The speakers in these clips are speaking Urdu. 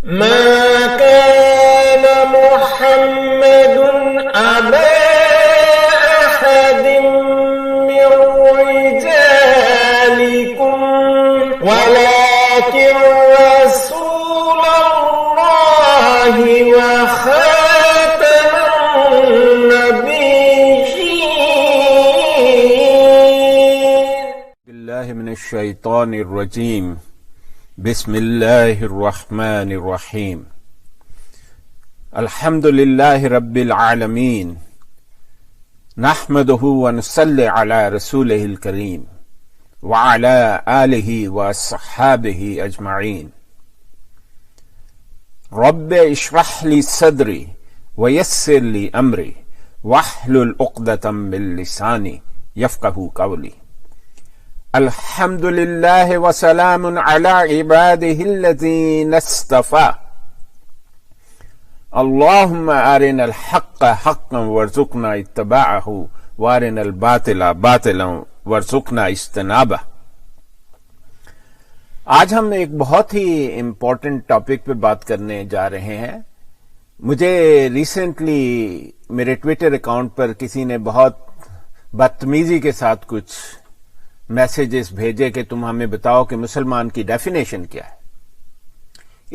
ما كان محمد أبا أحد من رجالكم ولكن رسول الله وخاتم النبيين. بالله من الشيطان الرجيم. بسم الله الرحمن الرحيم. الحمد لله رب العالمين. نحمده ونصلي على رسوله الكريم وعلى آله وصحابه أجمعين. رب اشرح لي صدري ويسر لي أمري واحلل عقدة من لساني يفقهوا قولي. الحمد لله وسلام على عباده الذين اصطفى. اللهم أرنا الحق حقا وارزقنا اتباعه وارنا الباطل باطلا وارزقنا اجتنابه. آج ہم ایک بہت ہی امپورٹنٹ ٹاپک پہ بات کرنے جا رہے ہیں. مجھے ریسنٹلی میرے ٹویٹر اکاؤنٹ پر کسی نے بہت بدتمیزی کے ساتھ کچھ میسیجز بھیجے کہ تم ہمیں بتاؤ کہ مسلمان کی ڈیفینیشن کیا ہے.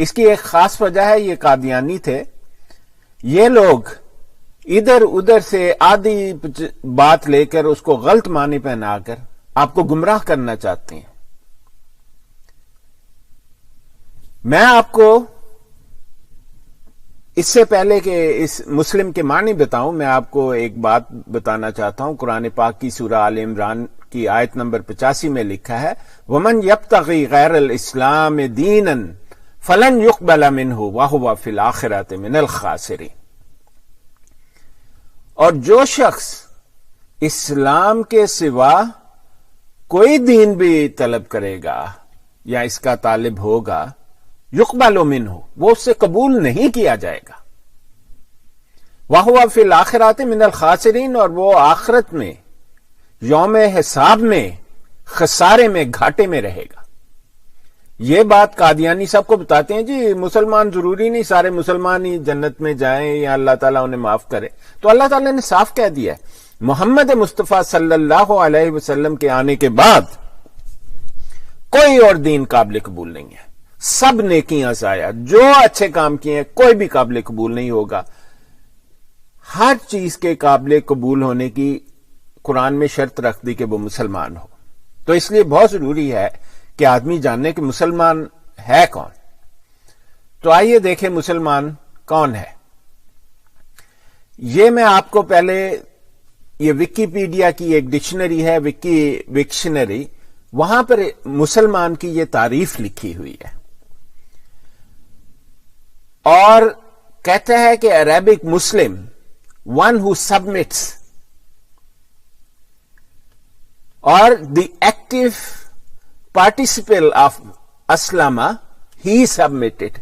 اس کی ایک خاص وجہ ہے یہ قادیانی تھے. یہ لوگ ادھر ادھر سے آدھی بات لے کر اس کو غلط معنی پہنا کر آپ کو گمراہ کرنا چاہتے ہیں. میں آپ کو اس سے پہلے کہ اس مسلم کے معنی بتاؤں میں آپ کو ایک بات بتانا چاہتا ہوں. قرآن پاک کی سورہ آل عمران کی آیت نمبر 85 میں لکھا ہے وَمَنْ يَبْتَغِي غَيْرَ الْإِسْلَامِ دِينًا فَلَنْ يُقْبَلَ مِنْهُ وَهُوَ فِي الْآخِرَةِ مِنَ الْخَاسِرِينَ. اور جو شخص اسلام کے سوا کوئی دین بھی طلب کرے گا یا اس کا طالب ہوگا یقبل منہ وہ اس سے قبول نہیں کیا جائے گا. وَهُوَ فِي الْآخِرَةِ مِنَ الْخَاسِرِينَ اور وہ آخرت میں یوم حساب میں خسارے میں گھاٹے میں رہے گا. یہ بات قادیانی سب کو بتاتے ہیں جی مسلمان ضروری نہیں سارے مسلمان ہی جنت میں جائیں یا اللہ تعالیٰ انہیں معاف کرے. تو اللہ تعالیٰ نے صاف کہہ دیا ہے محمد مصطفیٰ صلی اللہ علیہ وسلم کے آنے کے بعد کوئی اور دین قابل قبول نہیں ہے. سب نیکیاں ضائع جو اچھے کام کیے ہیں کوئی بھی قابل قبول نہیں ہوگا. ہر چیز کے قابل قبول ہونے کی قرآن میں شرط رکھ دی کہ وہ مسلمان ہو. تو اس لیے بہت ضروری ہے کہ آدمی جاننے کہ مسلمان ہے کون. تو آئیے دیکھیں مسلمان کون ہے. یہ میں آپ کو پہلے یہ وکیپیڈیا کی ایک ڈکشنری ہے وکشنری وہاں پر مسلمان کی یہ تعریف لکھی ہوئی ہے اور کہتا ہے کہ Arabic Muslim one who submits اور دی ایکٹیو پارٹیسپل آف اسلامہ ہی سبمٹڈ.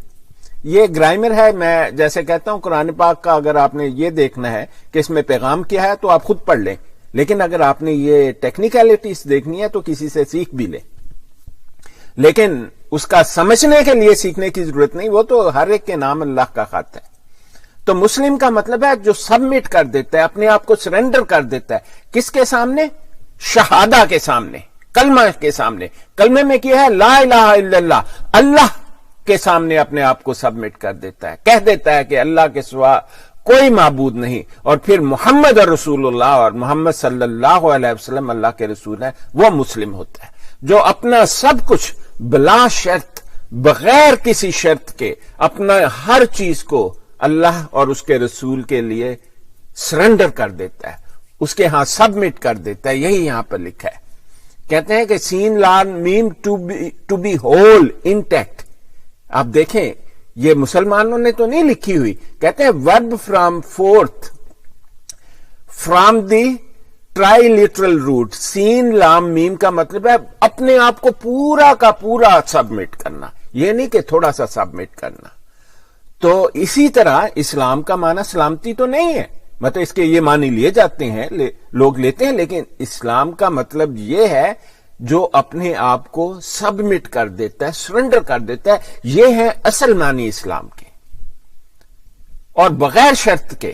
یہ گرامر ہے. میں جیسے کہتا ہوں قرآن پاک کا اگر آپ نے یہ دیکھنا ہے کہ اس میں پیغام کیا ہے تو آپ خود پڑھ لیں, لیکن اگر آپ نے یہ ٹیکنیکلٹیز دیکھنی ہے تو کسی سے سیکھ بھی لیں, لیکن اس کا سمجھنے کے لیے سیکھنے کی ضرورت نہیں. وہ تو ہر ایک کے نام اللہ کا خط ہے. تو مسلم کا مطلب ہے جو سبمٹ کر دیتا ہے اپنے آپ کو سرنڈر کر دیتا ہے. کس کے سامنے؟ شہادہ کے سامنے, کلمہ کے سامنے. کلمے میں کیا ہے لا الہ الا اللہ, اللہ کے سامنے اپنے آپ کو سبمٹ کر دیتا ہے, کہہ دیتا ہے کہ اللہ کے سوا کوئی معبود نہیں. اور پھر محمد رسول اللہ اور محمد صلی اللہ علیہ وسلم اللہ کے رسول ہیں, وہ مسلم ہوتا ہے جو اپنا سب کچھ بلا شرط بغیر کسی شرط کے اپنا ہر چیز کو اللہ اور اس کے رسول کے لیے سرنڈر کر دیتا ہے, اس کے ہاں سبمٹ کر دیتا ہے. یہی یہاں پر لکھا ہے. کہتے ہیں کہ سین لام ma'am two be whole intact. آپ دیکھیں یہ مسلمانوں نے تو نہیں لکھی ہوئی. کہتے ہیں verb from fourth from the triliteral root. سین لام میم کا مطلب ہے اپنے آپ کو پورا کا پورا سبمٹ کرنا, یہ نہیں کہ تھوڑا سا سبمٹ کرنا. تو اسی طرح اسلام کا معنی سلامتی تو نہیں ہے, مطلب اس کے یہ معنی لیے جاتے ہیں لوگ لیتے ہیں, لیکن اسلام کا مطلب یہ ہے جو اپنے آپ کو سبمٹ کر دیتا ہے، سرنڈر کر دیتا ہے. یہ ہے اصل معنی اسلام کے. اور بغیر شرط کے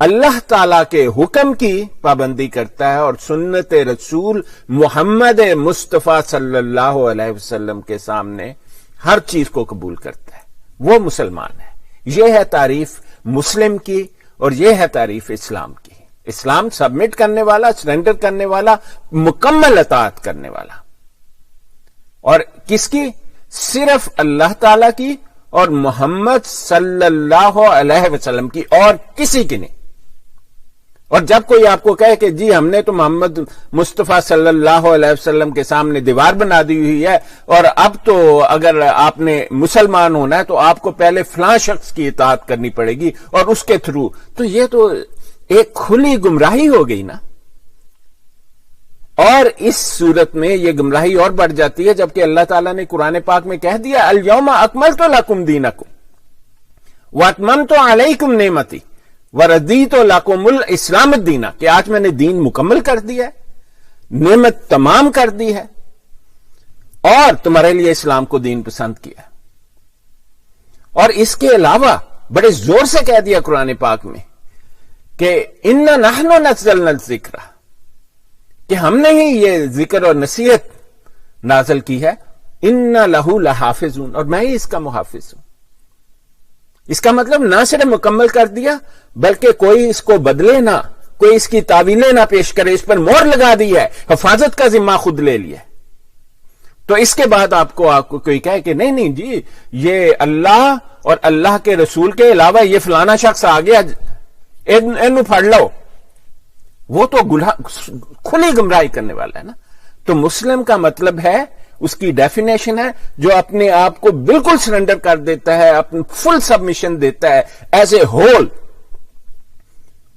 اللہ تعالی کے حکم کی پابندی کرتا ہے اور سنت رسول محمد مصطفیٰ صلی اللہ علیہ وسلم کے سامنے ہر چیز کو قبول کرتا ہے، وہ مسلمان ہے. یہ ہے تعریف مسلم کی اور یہ ہے تعریف اسلام کی. اسلام سبمٹ کرنے والا، سرنڈر کرنے والا، مکمل اطاعت کرنے والا. اور کس کی؟ صرف اللہ تعالی کی اور محمد صلی اللہ علیہ وسلم کی، اور کسی کی نہیں. اور جب کوئی آپ کو کہے کہ جی ہم نے تو محمد مصطفیٰ صلی اللہ علیہ وسلم کے سامنے دیوار بنا دی ہوئی ہے اور اب تو اگر آپ نے مسلمان ہونا ہے تو آپ کو پہلے فلاں شخص کی اطاعت کرنی پڑے گی اور اس کے تھرو، تو یہ تو ایک کھلی گمراہی ہو گئی نا. اور اس صورت میں یہ گمراہی اور بڑھ جاتی ہے جبکہ اللہ تعالیٰ نے قرآن پاک میں کہہ دیا الیوم اکملت لکم دینکم واتممت علیکم نعمتی وردیت لکم الاسلام دینا، کہ آج میں نے دین مکمل کر دیا ہے، نعمت تمام کر دی ہے اور تمہارے لیے اسلام کو دین پسند کیا. اور اس کے علاوہ بڑے زور سے کہہ دیا قرآن پاک میں کہ انا نحن نزلنا الذکر، کہ ہم نے ہی یہ ذکر اور نصیحت نازل کی ہے. انا لہو لحافظون، اور میں ہی اس کا محافظ ہوں. اس کا مطلب نہ صرف مکمل کر دیا بلکہ کوئی اس کو بدلے نہ، کوئی اس کی تعویلیں نہ پیش کرے، اس پر مہر لگا دی ہے، حفاظت کا ذمہ خود لے لیا. تو اس کے بعد آپ کو کوئی کہے کہ نہیں جی یہ اللہ اور اللہ کے رسول کے علاوہ یہ فلانا شخص آ گیا اینو پھڑ لو، وہ تو کھلی گمراہی کرنے والا ہے نا. تو مسلم کا مطلب ہے، اس کی ڈیفینیشن ہے جو اپنے آپ کو بالکل سرنڈر کر دیتا ہے، اپنی فل سبمیشن دیتا ہے ایز اے ہول.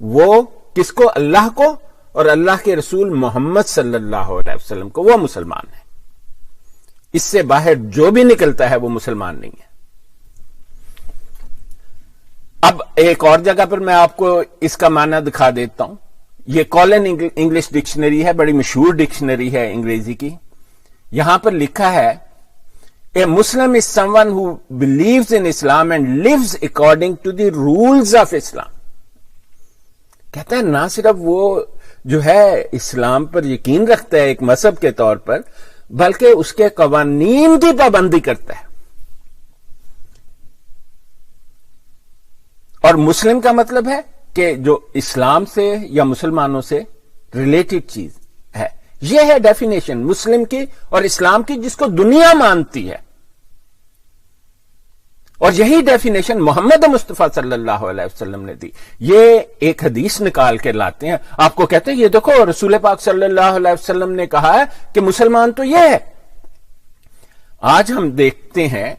وہ کس کو؟ اللہ کو اور اللہ کے رسول محمد صلی اللہ علیہ وسلم کو، وہ مسلمان ہے. اس سے باہر جو بھی نکلتا ہے وہ مسلمان نہیں ہے. اب ایک اور جگہ پر میں آپ کو اس کا معنی دکھا دیتا ہوں. یہ کالن انگلش ڈکشنری ہے، بڑی مشہور ڈکشنری ہے انگریزی کی. یہاں پر لکھا ہے a Muslim is someone who believes in Islam and lives according to the rules of Islam. کہتا ہے نہ صرف وہ جو ہے اسلام پر یقین رکھتا ہے ایک مذہب کے طور پر، بلکہ اس کے قوانین کی پابندی کرتا ہے. اور مسلم کا مطلب ہے کہ جو اسلام سے یا مسلمانوں سے ریلیٹڈ چیز ہے. یہ ہے ڈیفینیشن مسلم کی اور اسلام کی جس کو دنیا مانتی ہے. اور یہی ڈیفینیشن محمد مصطفیٰ صلی اللہ علیہ وسلم نے دی. یہ ایک حدیث نکال کے لاتے ہیں، آپ کو کہتے ہیں یہ دیکھو رسول پاک صلی اللہ علیہ وسلم نے کہا ہے کہ مسلمان تو یہ ہے. آج ہم دیکھتے ہیں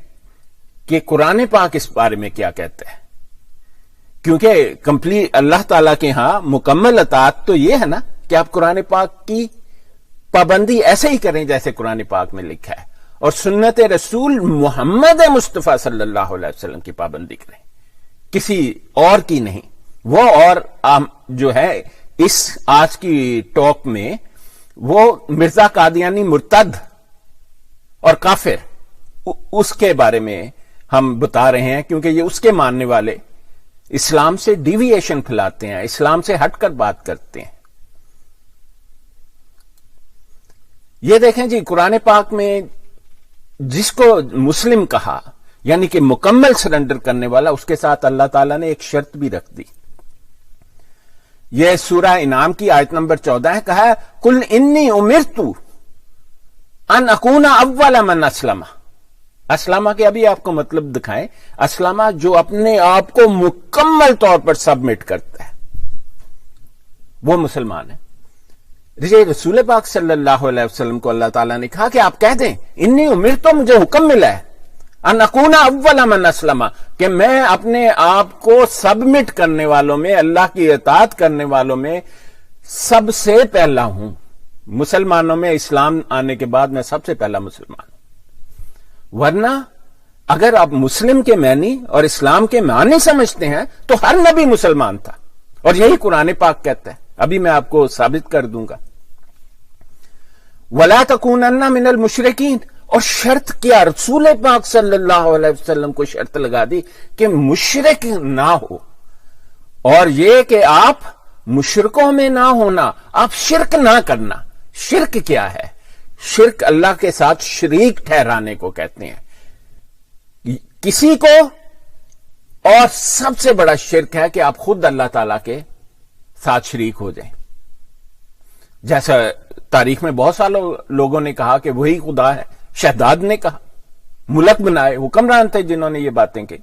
کہ قرآن پاک اس بارے میں کیا کہتا ہے، کیونکہ کمپلیٹ اللہ تعالیٰ کے ہاں مکمل اطاعت تو یہ ہے نا کہ آپ قرآن پاک کی پابندی ایسے ہی کریں جیسے قرآن پاک میں لکھا ہے، اور سنت رسول محمد مصطفیٰ صلی اللہ علیہ وسلم کی پابندی کریں، کسی اور کی نہیں. وہ اور جو ہے اس آج کی ٹاک میں وہ مرزا قادیانی مرتد اور کافر، اس کے بارے میں ہم بتا رہے ہیں، کیونکہ یہ اس کے ماننے والے اسلام سے ڈیویشن پھیلاتے ہیں، اسلام سے ہٹ کر بات کرتے ہیں. یہ دیکھیں جی قرآن پاک میں جس کو مسلم کہا یعنی کہ مکمل سرنڈر کرنے والا، اس کے ساتھ اللہ تعالیٰ نے ایک شرط بھی رکھ دی. یہ سورہ انعام کی آیت نمبر 14 ہے، کہا ہے قل انی امرت ان اکون اول من اسلم. اسلامہ کے ابھی آپ کو مطلب دکھائیں. اسلامہ جو اپنے آپ کو مکمل طور پر سبمٹ کرتا ہے وہ مسلمان ہے. رسول پاک صلی اللہ علیہ وسلم کو اللہ تعالیٰ نے کہا کہ آپ کہہ دیں انی امرت، تو مجھے حکم ملا ہے ان اکون اول من اسلم، کہ میں اپنے آپ کو سبمٹ کرنے والوں میں، اللہ کی اطاعت کرنے والوں میں سب سے پہلا ہوں. مسلمانوں میں اسلام آنے کے بعد میں سب سے پہلا مسلمان ہوں. ورنہ اگر آپ مسلم کے معنی اور اسلام کے معنی سمجھتے ہیں تو ہر نبی مسلمان تھا، اور یہی قرآن پاک کہتا ہے. ابھی میں آپ کو ثابت کر دوں گا. ولا تکونن من المشرکین، اور شرط کیا؟ رسول پاک صلی اللہ علیہ وسلم کو شرط لگا دی کہ مشرک نہ ہو، اور یہ کہ آپ مشرکوں میں نہ ہونا، آپ شرک نہ کرنا۔ شرک کیا ہے؟ شرک اللہ کے ساتھ شریک ٹھہرانے کو کہتے ہیں کسی کو، اور سب سے بڑا شرک ہے کہ آپ خود اللہ تعالی کے ساتھ شریک ہو جائیں۔ جیسا تاریخ میں بہت سارے لوگوں نے کہا کہ وہی خدا ہے، شہداد نے کہا، ملک بنائے، حکمران تھے جنہوں نے یہ باتیں کہی،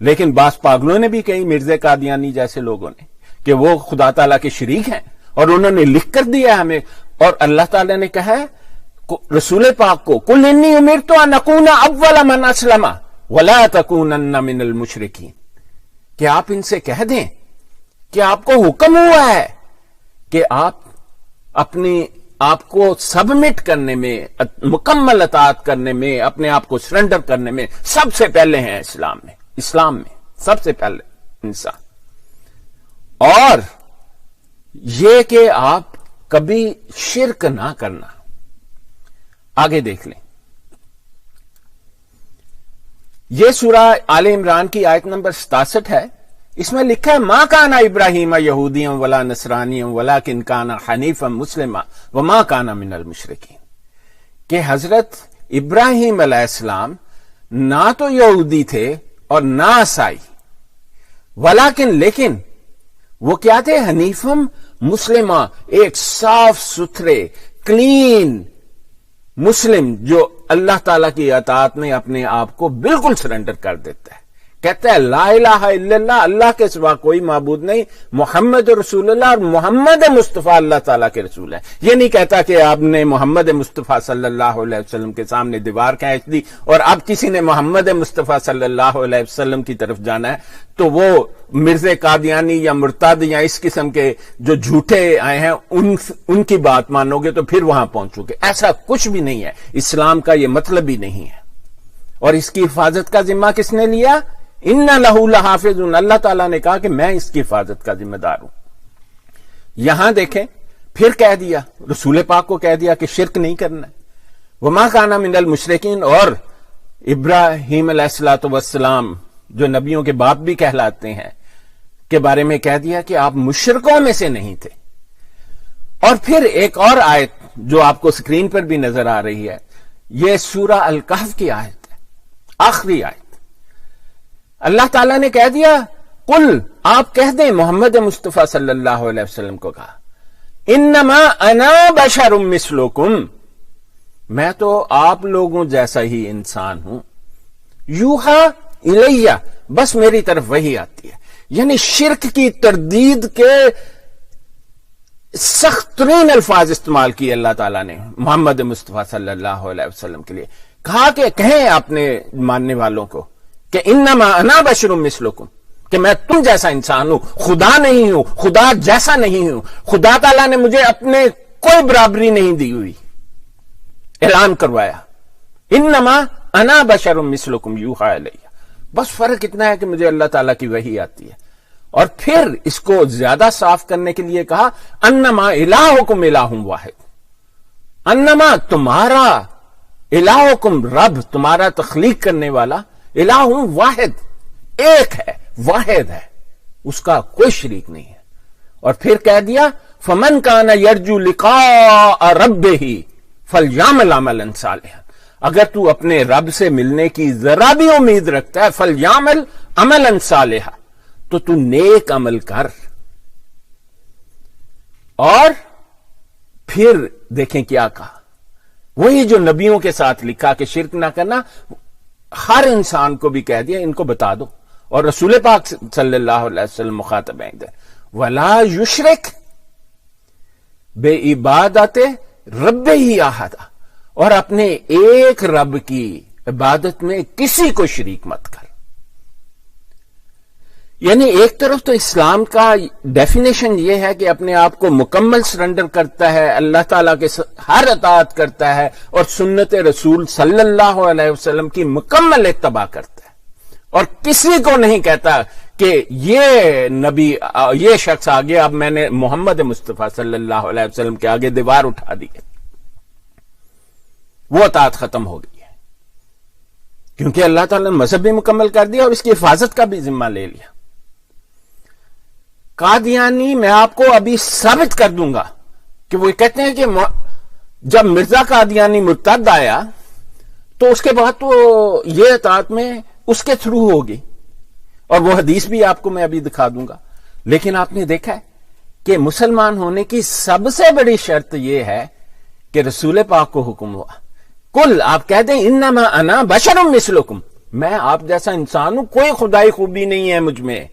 لیکن بعض پاگلوں نے بھی کہی، مرزا قادیانی جیسے لوگوں نے، کہ وہ خدا تعالیٰ کے شریک ہیں، اور انہوں نے لکھ کر دیا ہمیں، اور اللہ تعالیٰ نے کہا ہے رسول پاک کو، قل انی امرت ان اکون اول من اسلم ولا تکونن من المشرکین، کہ آپ ان سے کہہ دیں کہ آپ کو حکم ہوا ہے کہ آپ اپنی آپ کو سبمٹ کرنے میں، مکمل اطاعت کرنے میں، اپنے آپ کو سرنڈر کرنے میں سب سے پہلے ہیں اسلام میں سب سے پہلے انسان، اور یہ کہ آپ کبھی شرک نہ کرنا۔ آگے دیکھ لیں، یہ سورہ آل عمران کی آیت نمبر 67 ہے، اس میں لکھا ہے ما کان ابراہیم یہودیا ولا نصرانیا ولکن کان حنیفا مسلما وما کان من المشرکین، کہ حضرت ابراہیم علیہ السلام نہ تو یہودی تھے اور نہ عیسائی، لیکن وہ کیا تھے؟ حنیفم مسلمہ، ایک صاف ستھرے کلین مسلم جو اللہ تعالی کی اطاعت میں اپنے آپ کو بالکل سرنڈر کر دیتا ہے، کہتا ہے لا الہ الا اللہ، اللہ کے سوا کوئی معبود نہیں، محمد رسول اللہ، اور محمد مصطفیٰ اللہ تعالیٰ کے رسول ہے۔ یہ نہیں کہتا کہ آپ نے محمد مصطفیٰ صلی اللہ علیہ وسلم کے سامنے دیوار کھینچ دی اور اب کسی نے محمد مصطفیٰ صلی اللہ علیہ وسلم کی طرف جانا ہے تو وہ مرزا قادیانی یا مرتد یا اس قسم کے جو جھوٹے آئے ہیں ان کی بات مانو گے تو پھر وہاں پہنچو گے۔ ایسا کچھ بھی نہیں ہے، اسلام کا یہ مطلب ہی نہیں ہے۔ اور اس کی حفاظت کا ذمہ کس نے لیا؟ ان لہو لحافظون، اللہ تعالیٰ نے کہا کہ میں اس کی حفاظت کا ذمہ دار ہوں۔ یہاں دیکھیں پھر کہہ دیا، رسول پاک کو کہہ دیا کہ شرک نہیں کرنا ہے، وما کان من المشرکین، اور ابراہیم علیہ الصلوۃ والسلام جو نبیوں کے باپ بھی کہلاتے ہیں کے بارے میں کہہ دیا کہ آپ مشرکوں میں سے نہیں تھے۔ اور پھر ایک اور آیت جو آپ کو اسکرین پر بھی نظر آ رہی ہے، یہ سورہ الکہف کی آیت ہے، آخری آیت۔ اللہ تعالیٰ نے کہہ دیا قل، آپ کہہ دیں محمد مصطفیٰ صلی اللہ علیہ وسلم کو کہا، انما انا بشر مثلکم، میں تو آپ لوگوں جیسا ہی انسان ہوں، یوحا الیہ، بس میری طرف وہی آتی ہے۔ یعنی شرک کی تردید کے سخت ترین الفاظ استعمال کیے اللہ تعالیٰ نے محمد مصطفیٰ صلی اللہ علیہ وسلم کے لیے، کہا کہ کہیں اپنے ماننے والوں کو کہ انما انا بشر مثلکم، کہ میں تم جیسا انسان ہوں، خدا نہیں ہوں، خدا جیسا نہیں ہوں، خدا تعالیٰ نے مجھے اپنے کوئی برابری نہیں دی ہوئی، اعلان کروایا انما انا بشر مثلکم یوحا الیہ، بس فرق اتنا ہے کہ مجھے اللہ تعالیٰ کی وحی آتی ہے۔ اور پھر اس کو زیادہ صاف کرنے کے لیے کہا انما الہکم الہ واحد، انما تمہارا الہکم رب، تمہارا تخلیق کرنے والا الہ واحد، ایک ہے، واحد ہے، اس کا کوئی شریک نہیں ہے۔ اور پھر کہہ دیا فمن کان یرجو لقاء ربہ فلیعمل عملا صالحا، اگر تو اپنے رب سے ملنے کی ذرا بھی امید رکھتا ہے فلیعمل عملا صالحا، تو تو نیک عمل کر۔ اور پھر دیکھیں کیا کہا، وہی جو نبیوں کے ساتھ لکھا کہ شرک نہ کرنا، ہر انسان کو بھی کہہ دیا ان کو بتا دو، اور رسول پاک صلی اللہ علیہ وسلم مخاطب ہیں ادھر، ولا یشرک بے عبادت رب ہی احدا، اور اپنے ایک رب کی عبادت میں کسی کو شریک مت کر۔ یعنی ایک طرف تو اسلام کا ڈیفینیشن یہ ہے کہ اپنے آپ کو مکمل سرنڈر کرتا ہے، اللہ تعالیٰ کے ہر اطاعت کرتا ہے اور سنت رسول صلی اللہ علیہ وسلم کی مکمل اتباع کرتا ہے، اور کسی کو نہیں کہتا کہ یہ نبی، یہ شخص آگے، اب میں نے محمد مصطفیٰ صلی اللہ علیہ وسلم کے آگے دیوار اٹھا دی ہے۔ وہ اطاعت ختم ہو گئی ہے، کیونکہ اللہ تعالیٰ نے مذہب بھی مکمل کر دیا اور اس کی حفاظت کا بھی ذمہ لے لیا۔ قادیانی میں آپ کو ابھی ثابت کر دوں گا کہ وہ کہتے ہیں کہ جب مرزا قادیانی مرتد آیا تو اس کے بعد تو یہ اطاعت میں اس کے تھرو ہوگی، اور وہ حدیث بھی آپ کو میں ابھی دکھا دوں گا۔ لیکن آپ نے دیکھا ہے کہ مسلمان ہونے کی سب سے بڑی شرط یہ ہے کہ رسول پاک کو حکم ہوا، کل آپ کہہ دیں انما انا بشر مثلکم، میں آپ جیسا انسان ہوں، کوئی خدائی خوبی نہیں ہے مجھ میں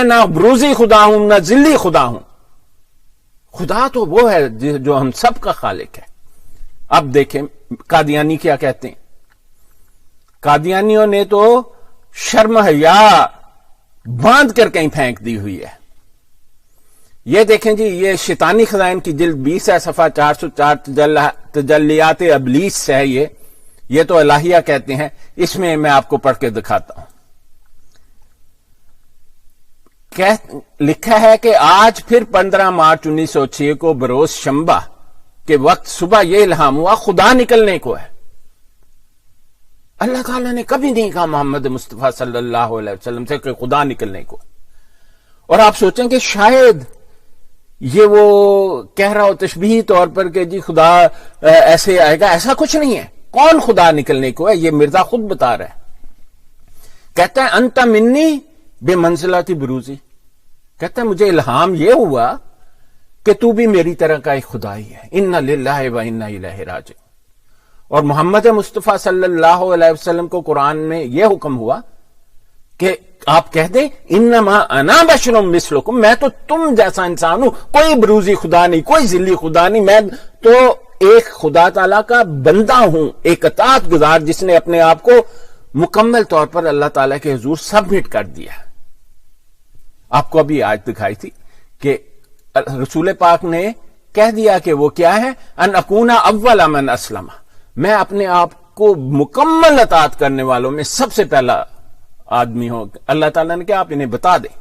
نہ بروزی خدا ہوں نہ ذلی خدا ہوں، خدا تو وہ ہے جو ہم سب کا خالق ہے۔ اب دیکھیں قادیانی کیا کہتے ہیں، قادیانیوں نے تو شرم حیا باندھ کر کہیں پھینک دی ہوئی ہے۔ یہ دیکھیں جی، یہ شیطانی خزائن کی جلد 20 ہے، صفحہ 404، تجلیات ابلیس ہے یہ تو الہیہ کہتے ہیں، اس میں میں آپ کو پڑھ کے دکھاتا ہوں۔ لکھا ہے کہ آج پھر 15 مارچ 1906 کو بروز شنبہ کے وقت صبح یہ الہام ہوا خدا نکلنے کو ہے۔ اللہ تعالیٰ نے کبھی نہیں کہا محمد مصطفیٰ صلی اللہ علیہ وسلم سے کہ خدا نکلنے کو، اور آپ سوچیں کہ شاید یہ وہ کہہ رہا ہو تشبیہی طور پر کہ جی خدا ایسے آئے گا، ایسا کچھ نہیں ہے۔ کون خدا نکلنے کو ہے؟ یہ مرزا خود بتا رہا ہے، کہتا ہے انت منی بے منزلت بروزی، کہتا ہے مجھے الہام یہ ہوا کہ تو بھی میری طرح کا ایک خدا ہی ہے، انا للہ و انا الیہ راجعون۔ اور محمد مصطفیٰ صلی اللہ علیہ وسلم کو قرآن میں یہ حکم ہوا کہ آپ کہہ دیں انما انا بشر مثلکم، میں تو تم جیسا انسان ہوں، کوئی بروزی خدا نہیں، کوئی ذلی خدا نہیں، میں تو ایک خدا تعالیٰ کا بندہ ہوں، ایک اطاعت گزار جس نے اپنے آپ کو مکمل طور پر اللہ تعالیٰ کے حضور سبمٹ کر دیا۔ آپ کو ابھی آیت دکھائی تھی کہ رسول پاک نے کہہ دیا کہ وہ کیا ہے، ان اکون اول من اسلم، میں اپنے آپ کو مکمل اطاعت کرنے والوں میں سب سے پہلا آدمی ہوں۔ اللہ تعالیٰ نے کہا آپ انہیں بتا دیں،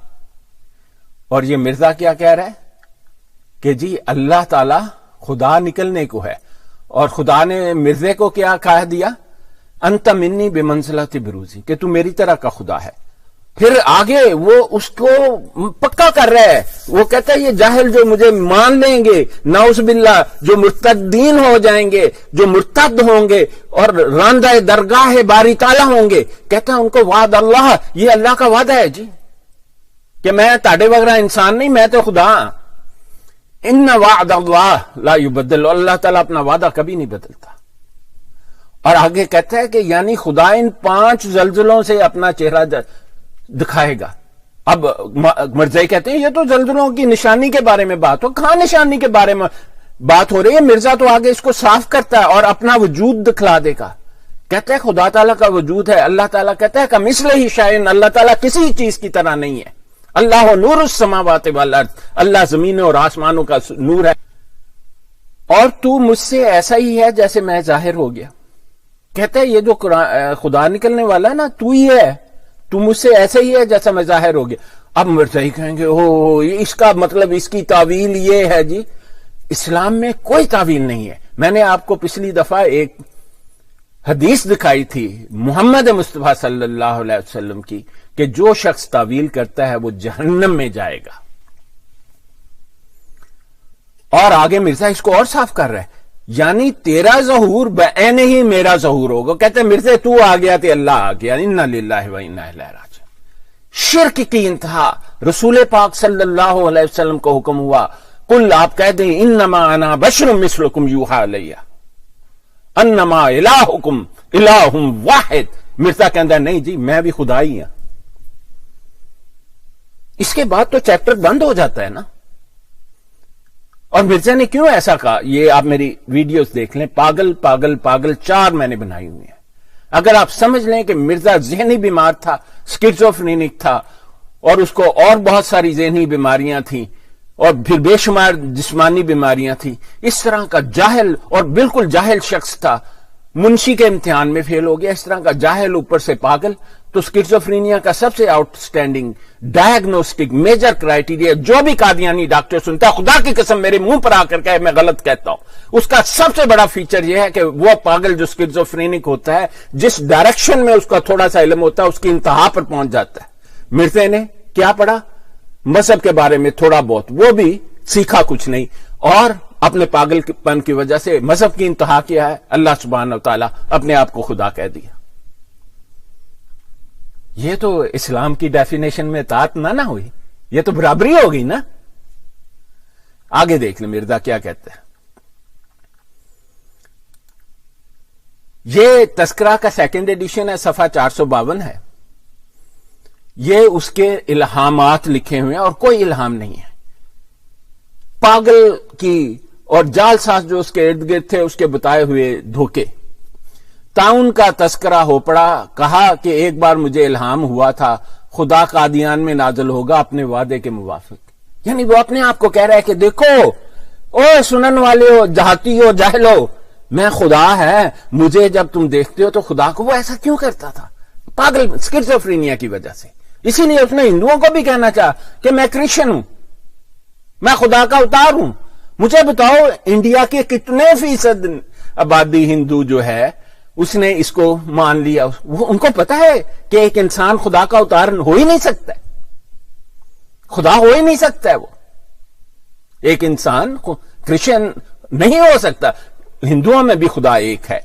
اور یہ مرزا کیا کہہ رہا ہے کہ جی اللہ تعالیٰ خدا نکلنے کو ہے، اور خدا نے مرزے کو کیا کہہ دیا، انت منی بمنزلت بروزی، کہ تو میری طرح کا خدا ہے۔ پھر آگے وہ اس کو پکا کر رہا ہے، وہ کہتا ہے یہ جاہل جو مجھے مان لیں گے، نعوذ باللہ، جو مرتدین ہو جائیں گے، جو مرتد ہوں گے اور راندہ درگاہ باری تعالیٰ ہوں گے، کہتا ہے ان کو وعد اللہ، یہ اللہ کا وعدہ ہے جی کہ میں تاڑے وغیرہ انسان نہیں، میں تو خدا ہوں۔ ان وعد اللہ لا یبدل، اللہ تعالیٰ اپنا وعدہ کبھی نہیں بدلتا۔ اور آگے کہتا ہے کہ یعنی خدا ان 5 زلزلوں سے اپنا چہرہ دکھائے گا۔ اب مرزائی کہتے ہیں یہ تو زلزلوں کی نشانی کے بارے میں بات ہو، کہاں نشانی کے بارے میں بات ہو رہی ہے؟ مرزا تو آگے اس کو صاف کرتا ہے اور اپنا وجود دکھلا دے گا، کہتا ہے خدا تعالیٰ کا وجود ہے۔ اللہ تعالیٰ کہتا ہے کمثلہ شیء، اللہ تعالیٰ کسی چیز کی طرح نہیں ہے۔ اللہ نور السماوات والارض، اللہ زمینوں اور آسمانوں کا نور ہے، اور تو مجھ سے ایسا ہی ہے جیسے میں ظاہر ہو گیا۔ کہتا ہے یہ جو خدا نکلنے والا ہے نا، تو ہی ہے، تو مجھ سے ایسا ہی ہے جیسا میں ظاہر ہو گیا۔ اب مرزائی کہیں گے اس کا مطلب اس کی تعویل یہ ہے جی، اسلام میں کوئی تعویل نہیں ہے۔ میں نے آپ کو پچھلی دفعہ ایک حدیث دکھائی تھی محمد مصطفیٰ صلی اللہ علیہ وسلم کی کہ جو شخص تعویل کرتا ہے وہ جہنم میں جائے گا۔ اور آگے مرزا اس کو اور صاف کر رہا ہے، یعنی تیرا ظہور بعین ہی میرا ظہور ہوگا۔ کہتے ہیں مرزا تو آ گیا تو اللہ آ گیا، انا للہ و انا الیہ راجعون۔ شرک کی انتہا، رسول پاک صلی اللہ علیہ وسلم کو حکم ہوا، قل آپ کہہ دیں انما انا بشر مثلکم یوحی الیہ انما الہکم الہ واحد۔ مرزا کہتا ہے نہیں جی میں بھی خدا ہی ہوں۔ اس کے بعد تو چیپٹر بند ہو جاتا ہے نا۔ اور مرزا نے کیوں ایسا کہا، یہ آپ میری ویڈیوز دیکھ لیں، پاگل پاگل پاگل 4 میں نے بنائی ہوئی ہیں۔ اگر آپ سمجھ لیں کہ مرزا ذہنی بیمار تھا، سکیزوفرینک تھا، اور اس کو اور بہت ساری ذہنی بیماریاں تھیں، اور پھر بے شمار جسمانی بیماریاں تھیں، اس طرح کا جاہل اور بالکل جاہل شخص تھا، منشی کے امتحان میں فیل ہو گیا، اس طرح کا جاہل اوپر سے پاگل، تو اسکیزوفرینیا کا سب سے outstanding diagnostic major criteria جو بھی قادیانی ڈاکٹر سنتا ہے، خدا کی قسم میرے منہ پر آ کر کہ میں غلط کہتا ہوں، اس کا سب سے بڑا فیچر یہ ہے کہ وہ پاگل جو اسکیزوفرینک ہوتا ہے، جس ڈائریکشن میں اس کا تھوڑا سا علم ہوتا ہے اس کی انتہا پر پہنچ جاتا ہے۔ مرزا نے کیا پڑھا؟ مذہب کے بارے میں تھوڑا بہت، وہ بھی سیکھا کچھ نہیں، اور اپنے پاگل پن کی وجہ سے مذہب کی انتہا کیا ہے؟ اللہ سبحانہ و تعالیٰ اپنے آپ کو خدا کہہ دیا۔ یہ تو اسلام کی ڈیفینیشن میں اطاعت نہ ہوئی، یہ تو برابری ہو گئی نا۔ آگے دیکھ لیں مرزا کیا کہتے ہیں۔ یہ تذکرہ کا سیکنڈ ایڈیشن ہے، صفحہ 452 ہے۔ یہ اس کے الہامات لکھے ہوئے ہیں اور کوئی الہام نہیں ہے۔ پاگل کی اور جال ساز جو اس کے ارد گرد تھے اس کے بتائے ہوئے دھوکے۔ تعاون کا تذکرہ ہو پڑا، کہا کہ ایک بار مجھے الہام ہوا تھا خدا قادیان میں نازل ہوگا اپنے وعدے کے موافق۔ یعنی وہ اپنے آپ کو کہہ رہا ہے کہ دیکھو او سنن والے ہو، جہاتی ہو، جاہل ہو، میں خدا ہے، مجھے جب تم دیکھتے ہو تو خدا کو وہ ایسا کیوں کرتا تھا؟ پاگل اسکیزوفرینیا کی وجہ سے۔ اسی لیے اس نے ہندوؤں کو بھی کہنا چاہا کہ میں کرسچن ہوں، میں خدا کا اوتار ہوں۔ مجھے بتاؤ انڈیا کے کتنے فیصد آبادی ہندو جو ہے اس نے اس کو مان لیا؟ ان کو پتا ہے کہ ایک انسان خدا کا اوتار ہو ہی نہیں سکتا ہے، خدا ہو ہی نہیں سکتا ہے، وہ ایک انسان کرسچن نہیں ہو سکتا۔ ہندوؤں میں بھی خدا ایک ہے۔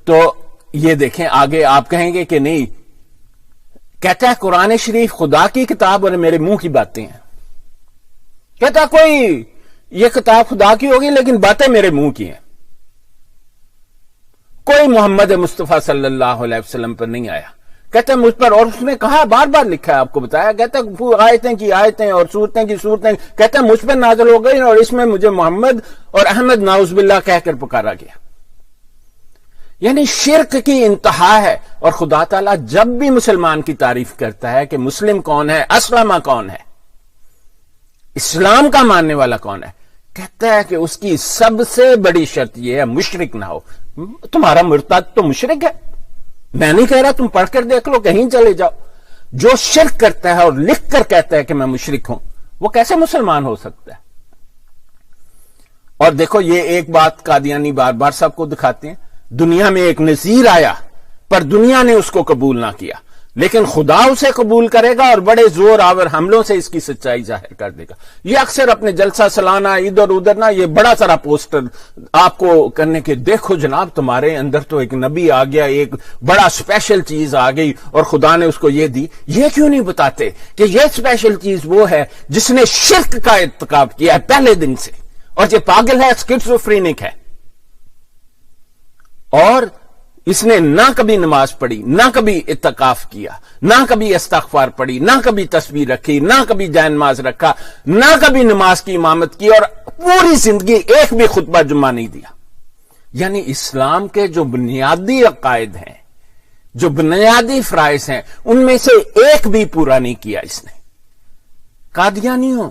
تو یہ دیکھیں آگے آپ کہیں گے کہ نہیں، کہتا ہے قرآن شریف خدا کی کتاب اور میرے منہ کی باتیں ہیں۔ کہتا کوئی یہ کتاب خدا کی ہوگی لیکن باتیں میرے منہ کی ہیں، کوئی محمد مصطفیٰ صلی اللہ علیہ وسلم پر نہیں آیا۔ کہتے ہیں مجھ پر، اور اس نے کہا بار بار لکھا ہے، آپ کو بتایا، کہتا ہے آیتیں کی آیتیں اور صورتیں کی صورتیں، کہتے ہیں مجھ پر نازل ہو گئی اور اس میں مجھے محمد اور احمد نعوذ باللہ کہہ کر پکارا گیا۔ یعنی شرک کی انتہا ہے۔ اور خدا تعالیٰ جب بھی مسلمان کی تعریف کرتا ہے کہ مسلم کون ہے، اسلمہ کون ہے، اسلام کا ماننے والا کون ہے، کہتا ہے کہ اس کی سب سے بڑی شرط یہ ہے مشرک نہ ہو۔ تمہارا مرتد تو مشرک ہے، میں نہیں کہہ رہا، تم پڑھ کر دیکھ لو، کہیں چلے جاؤ۔ جو شرک کرتا ہے اور لکھ کر کہتا ہے کہ میں مشرک ہوں، وہ کیسے مسلمان ہو سکتا ہے؟ اور دیکھو یہ ایک بات قادیانی بار بار سب کو دکھاتے ہیں، دنیا میں ایک نذیر آیا پر دنیا نے اس کو قبول نہ کیا، لیکن خدا اسے قبول کرے گا اور بڑے زور آور حملوں سے اس کی سچائی ظاہر کر دے گا۔ یہ اکثر اپنے جلسہ سالانہ ادھر ادھر نہ یہ بڑا سارا پوسٹر آپ کو کرنے کے، دیکھو جناب تمہارے اندر تو ایک نبی آ گیا، ایک بڑا اسپیشل چیز آ گئی اور خدا نے اس کو یہ دی۔ یہ کیوں نہیں بتاتے کہ یہ اسپیشل چیز وہ ہے جس نے شرک کا ارتکاب کیا ہے پہلے دن سے، اور یہ پاگل ہے، اسکیزوفرینک ہے، اور اس نے نہ کبھی نماز پڑھی، نہ کبھی اعتکاف کیا، نہ کبھی استغفار پڑھی، نہ کبھی تسبیح رکھی، نہ کبھی جائے نماز رکھا، نہ کبھی نماز کی امامت کی، اور پوری زندگی ایک بھی خطبہ جمعہ نہیں دیا۔ یعنی اسلام کے جو بنیادی عقائد ہیں، جو بنیادی فرائض ہیں، ان میں سے ایک بھی پورا نہیں کیا اس نے۔ قادیانیوں،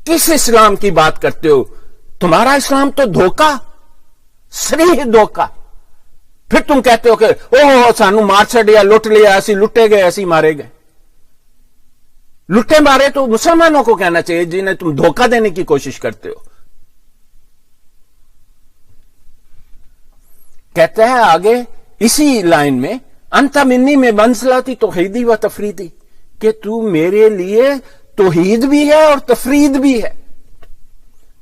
کس اسلام کی بات کرتے ہو؟ تمہارا اسلام تو دھوکہ، صریح دھوکہ۔ پھر تم کہتے ہو کہ اوہ سانو مار چھڑیا، لٹ لیا، ایسی لٹے گئے، ایسی مارے گئے۔ لٹے مارے تو مسلمانوں کو کہنا چاہیے جنہیں تم دھوکہ دینے کی کوشش کرتے ہو۔ کہتا ہے آگے اسی لائن میں، انت منی میں منزلتی توحیدی و تفریدی، کہ تو میرے لیے توحید بھی ہے اور تفرید بھی ہے۔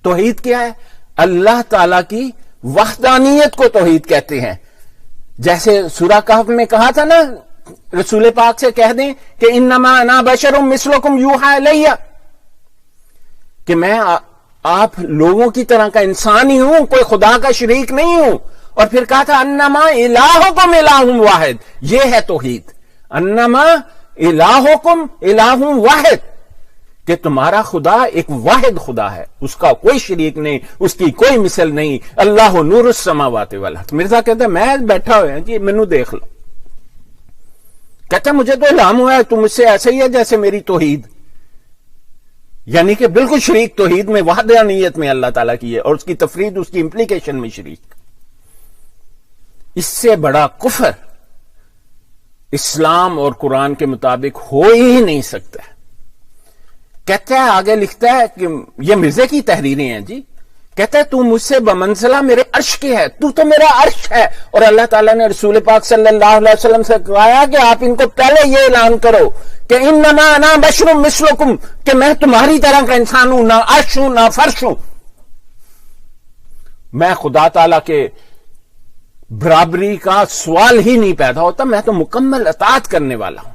توحید کیا ہے؟ اللہ تعالی کی وحدانیت کو توحید کہتے ہیں۔ جیسے سورہ کہف میں کہا تھا نا، رسول پاک سے کہہ دیں کہ انما انا بشر مثلکم یوحی الی، کہ میں آپ لوگوں کی طرح کا انسان ہی ہوں، کوئی خدا کا شریک نہیں ہوں۔ اور پھر کہا تھا انما الہکم الہ واحد، یہ ہے توحید، انما الہکم الہ واحد، کہ تمہارا خدا ایک واحد خدا ہے، اس کا کوئی شریک نہیں، اس کی کوئی مثل نہیں۔ اللہ نور السماوات والارض۔ مرزا کہتا ہے میں بیٹھا ہوا جی، مینوں دیکھ لو۔ کہتا ہے مجھے تو الہام ہوا ہے تم مجھ سے ایسے ہی ہے جیسے میری توحید، یعنی کہ بالکل شریک توحید میں، وحدانیت میں اللہ تعالیٰ کی ہے، اور اس کی تفرید، اس کی امپلیکیشن میں شریک۔ اس سے بڑا کفر اسلام اور قرآن کے مطابق ہو ہی نہیں سکتا. کہتا ہے، آگے لکھتا ہے کہ یہ مرزا کی تحریریں ہیں جی، کہتا ہے تو مجھ سے بمنزلہ میرے عرش کی ہے، تو میرا عرش ہے. اور اللہ تعالیٰ نے رسول پاک صلی اللہ علیہ وسلم سے کہا کہ آپ ان کو پہلے یہ اعلان کرو کہ انما انا بشر مثلکم، کہ میں تمہاری طرح کا انسان ہوں، نہ عرش ہوں نہ فرش ہوں. میں خدا تعالیٰ کے برابری کا سوال ہی نہیں پیدا ہوتا، میں تو مکمل اطاعت کرنے والا ہوں.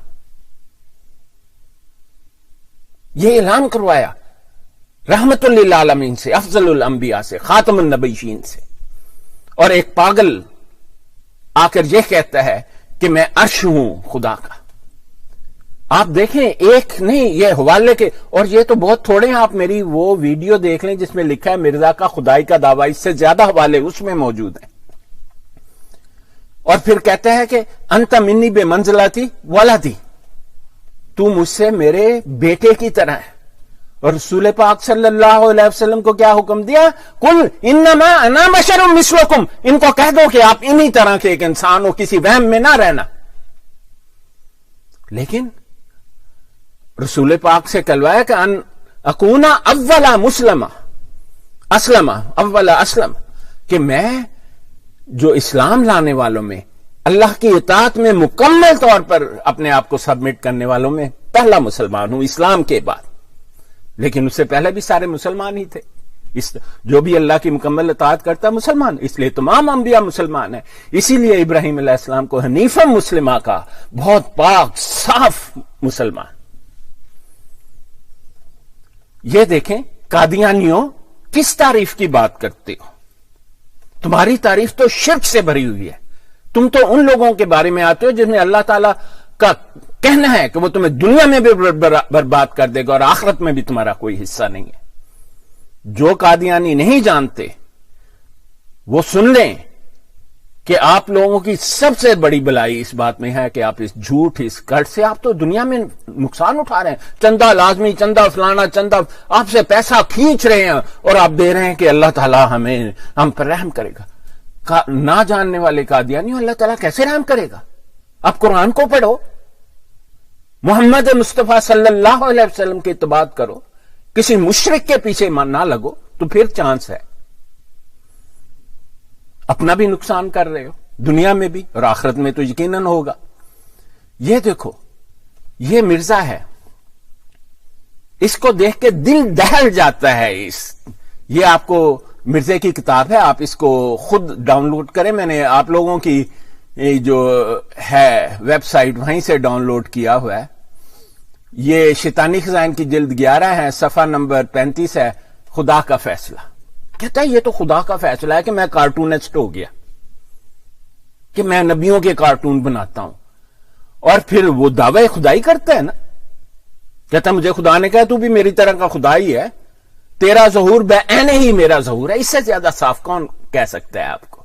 یہ اعلان کروایا رحمت للعالمین سے، افضل الانبیاء سے، خاتم النبیین سے. اور ایک پاگل آ کر یہ کہتا ہے کہ میں عرش ہوں خدا کا. آپ دیکھیں، ایک نہیں یہ حوالے کے، اور یہ تو بہت تھوڑے ہیں، آپ میری وہ ویڈیو دیکھ لیں جس میں لکھا ہے مرزا کا خدائی کا دعویٰ، اس سے زیادہ حوالے اس میں موجود ہیں. اور پھر کہتا ہے کہ انت منی بے منزلتی ولدی، تو مجھ سے میرے بیٹے کی طرح ہے. اور رسول پاک صلی اللہ علیہ وسلم کو کیا حکم دیا؟ قل انما انا بشر مثلکم، ان کو کہہ دو کہ آپ انہی طرح کے ایک انسان ہو، کسی وہم میں نہ رہنا. لیکن رسول پاک سے کہلوایا کہ ان اکونا اولا مسلمہ اسلم، اولا اسلم، کہ میں جو اسلام لانے والوں میں، اللہ کی اطاعت میں مکمل طور پر اپنے آپ کو سبمٹ کرنے والوں میں پہلا مسلمان ہوں اسلام کے بعد. لیکن اس سے پہلے بھی سارے مسلمان ہی تھے. جو بھی اللہ کی مکمل اطاعت کرتا ہے مسلمان، اس لیے تمام انبیاء مسلمان ہیں. اسی لیے ابراہیم علیہ السلام کو حنیفا مسلمہ کا، بہت پاک صاف مسلمان. یہ دیکھیں قادیانیوں کس تعریف کی بات کرتے ہو، تمہاری تعریف تو شرک سے بھری ہوئی ہے. تم تو ان لوگوں کے بارے میں آتے ہو جن میں اللہ تعالیٰ کا کہنا ہے کہ وہ تمہیں دنیا میں بھی برباد کر دے گا اور آخرت میں بھی تمہارا کوئی حصہ نہیں ہے. جو قادیانی نہیں جانتے وہ سن لیں کہ آپ لوگوں کی سب سے بڑی بلائی اس بات میں ہے کہ آپ اس جھوٹ، اس کٹ سے آپ تو دنیا میں نقصان اٹھا رہے ہیں. چندہ لازمی، چندہ فلانا، چندہ، آپ سے پیسہ کھینچ رہے ہیں اور آپ دے رہے ہیں کہ اللہ تعالیٰ ہم پر رحم کرے گا. نہ جاننے والے قادیانی، اللہ تعالیٰ کیسے رحم کرے گا؟ آپ قرآن کو پڑھو، محمد مصطفیٰ صلی اللہ علیہ وسلم کی اتباع کرو، کسی مشرک کے پیچھے نہ لگو، تو پھر چانس ہے. اپنا بھی نقصان کر رہے ہو دنیا میں بھی، اور آخرت میں تو یقیناً ہوگا. یہ دیکھو، یہ مرزا ہے، اس کو دیکھ کے دل دہل جاتا ہے. یہ آپ کو مرزا کی کتاب ہے، آپ اس کو خود ڈاؤن لوڈ کریں. میں نے آپ لوگوں کی جو ہے ویب سائٹ وہیں سے ڈاؤن لوڈ کیا ہوا ہے. یہ شیطانی خزائن کی جلد 11 ہے، صفحہ نمبر 35 ہے. خدا کا فیصلہ کہتا ہے یہ تو خدا کا فیصلہ ہے کہ میں کارٹونسٹ ہو گیا، کہ میں نبیوں کے کارٹون بناتا ہوں. اور پھر وہ دعوی خدائی کرتا ہے نا، کہتا ہے مجھے خدا نے کہا تو بھی میری طرح کا خدا ہی ہے، تیرا ظہور بعینہ ہی میرا ظہور ہے. اس سے زیادہ صاف کون کہہ سکتا ہے آپ کو؟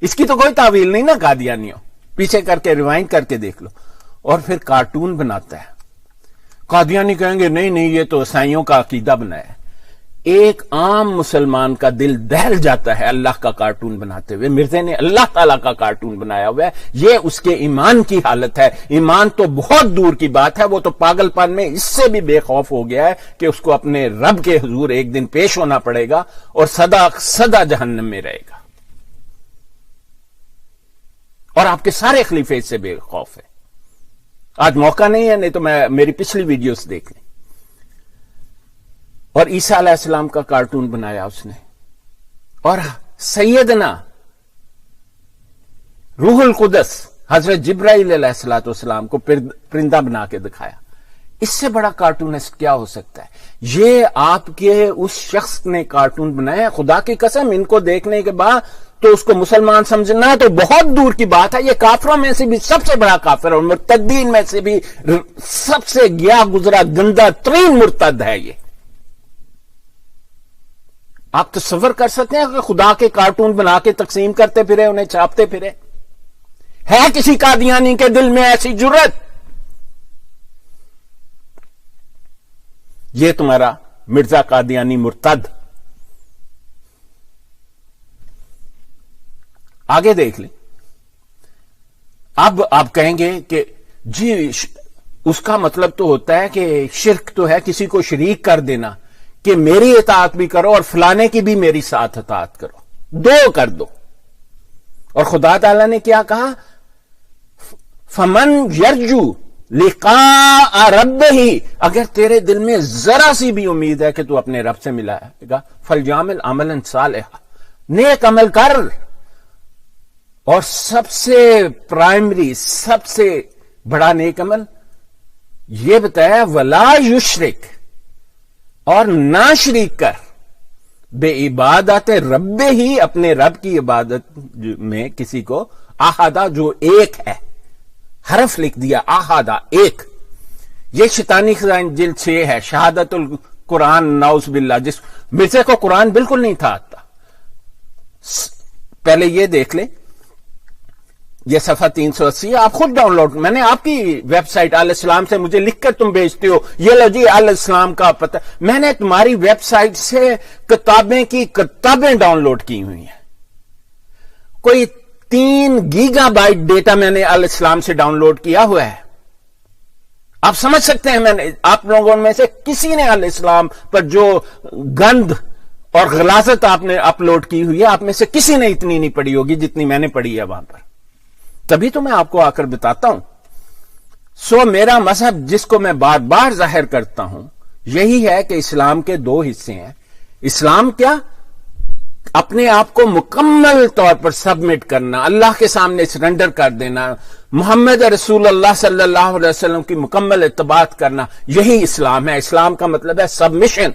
اس کی تو کوئی تعویل نہیں نا قادیانیوں. پیچھے کر کے ریوائنڈ کر کے دیکھ لو. اور پھر کارٹون بناتا ہے. قادیانی کہیں گے نہیں یہ تو عیسائیوں کا عقیدہ بنایا ہے. ایک عام مسلمان کا دل دہل جاتا ہے اللہ کا کارٹون بناتے ہوئے. مرزا نے اللہ تعالیٰ کا کارٹون بنایا ہوا ہے. یہ اس کے ایمان کی حالت ہے. ایمان تو بہت دور کی بات ہے، وہ تو پاگل پن میں اس سے بھی بے خوف ہو گیا ہے کہ اس کو اپنے رب کے حضور ایک دن پیش ہونا پڑے گا اور سدا سدا جہنم میں رہے گا. اور آپ کے سارے خلیفے اس سے بے خوف ہے. آج موقع نہیں ہے، نہیں تو میری پچھلی ویڈیوز دیکھ لیں. اور عیسیٰ علیہ السلام کا کارٹون بنایا اس نے، اور سیدنا روح القدس حضرت جبرائیل علیہ السلام کو پرندہ بنا کے دکھایا. اس سے بڑا کارٹونسٹ کیا ہو سکتا ہے؟ یہ آپ کے اس شخص نے کارٹون بنایا. خدا کی قسم ان کو دیکھنے کے بعد تو اس کو مسلمان سمجھنا تو بہت دور کی بات ہے. یہ کافروں میں سے بھی سب سے بڑا کافر اور مرتدین میں سے بھی سب سے گیا گزرا گندا ترین مرتد ہے. یہ آپ تصور کر سکتے ہیں کہ خدا کے کارٹون بنا کے تقسیم کرتے پھرے، انہیں چھاپتے پھرے؟ ہے کسی قادیانی کے دل میں ایسی جرت؟ یہ تمہارا مرزا قادیانی مرتد. آگے دیکھ لیں. اب آپ کہیں گے کہ جی اس کا مطلب تو ہوتا ہے کہ شرک تو ہے کسی کو شریک کر دینا، کہ میری اطاعت بھی کرو اور فلانے کی بھی میری ساتھ اطاعت کرو، دو کر دو. اور خدا تعالیٰ نے کیا کہا؟ فمن یرجو لقاء ربہ، اگر تیرے دل میں ذرا سی بھی امید ہے کہ تو اپنے رب سے ملائے گا، فلیعمل عملا صالحا، نیک عمل کر. اور سب سے پرائمری، سب سے بڑا نیک عمل یہ بتایا ولا یشرک، اور نہ شریک کر بے عبادت رب ہی، اپنے رب کی عبادت میں کسی کو احدہ، جو ایک ہے، حرف لکھ دیا احدہ، ایک. یہ شیطانی خزائن جلد 6 ہے، شہادت القرآن نعوذ باللہ. جس مرزا کو قرآن بالکل نہیں تھا آتا، پہلے یہ دیکھ لیں، یہ صفحہ 380 آپ خود ڈاؤن لوڈ، میں نے آپ کی ویب سائٹ الاسلام سے مجھے لکھ کر تم بھیجتے ہو، یہ لو جی الاسلام کا پتہ، میں نے تمہاری ویب سائٹ سے کتابیں کی کتابیں ڈاؤن لوڈ کی ہوئی ہیں. کوئی 3 گیگا بائٹ ڈیٹا میں نے الاسلام سے ڈاؤن لوڈ کیا ہوا ہے. آپ سمجھ سکتے ہیں، میں نے آپ لوگوں میں سے کسی نے الاسلام پر جو گند اور غلاظت آپ نے اپلوڈ کی ہوئی ہے، آپ میں سے کسی نے اتنی نہیں پڑھی ہوگی جتنی میں نے پڑھی ہے وہاں پر. تبھی تو میں آپ کو آ کر بتاتا ہوں. سو میرا مذہب جس کو میں بار بار ظاہر کرتا ہوں یہی ہے کہ اسلام کے 2 حصے ہیں. اسلام کیا؟ اپنے آپ کو مکمل طور پر سبمٹ کرنا، اللہ کے سامنے سرنڈر کر دینا، محمد رسول اللہ صلی اللہ علیہ وسلم کی مکمل اتباع کرنا، یہی اسلام ہے. اسلام کا مطلب ہے سبمیشن،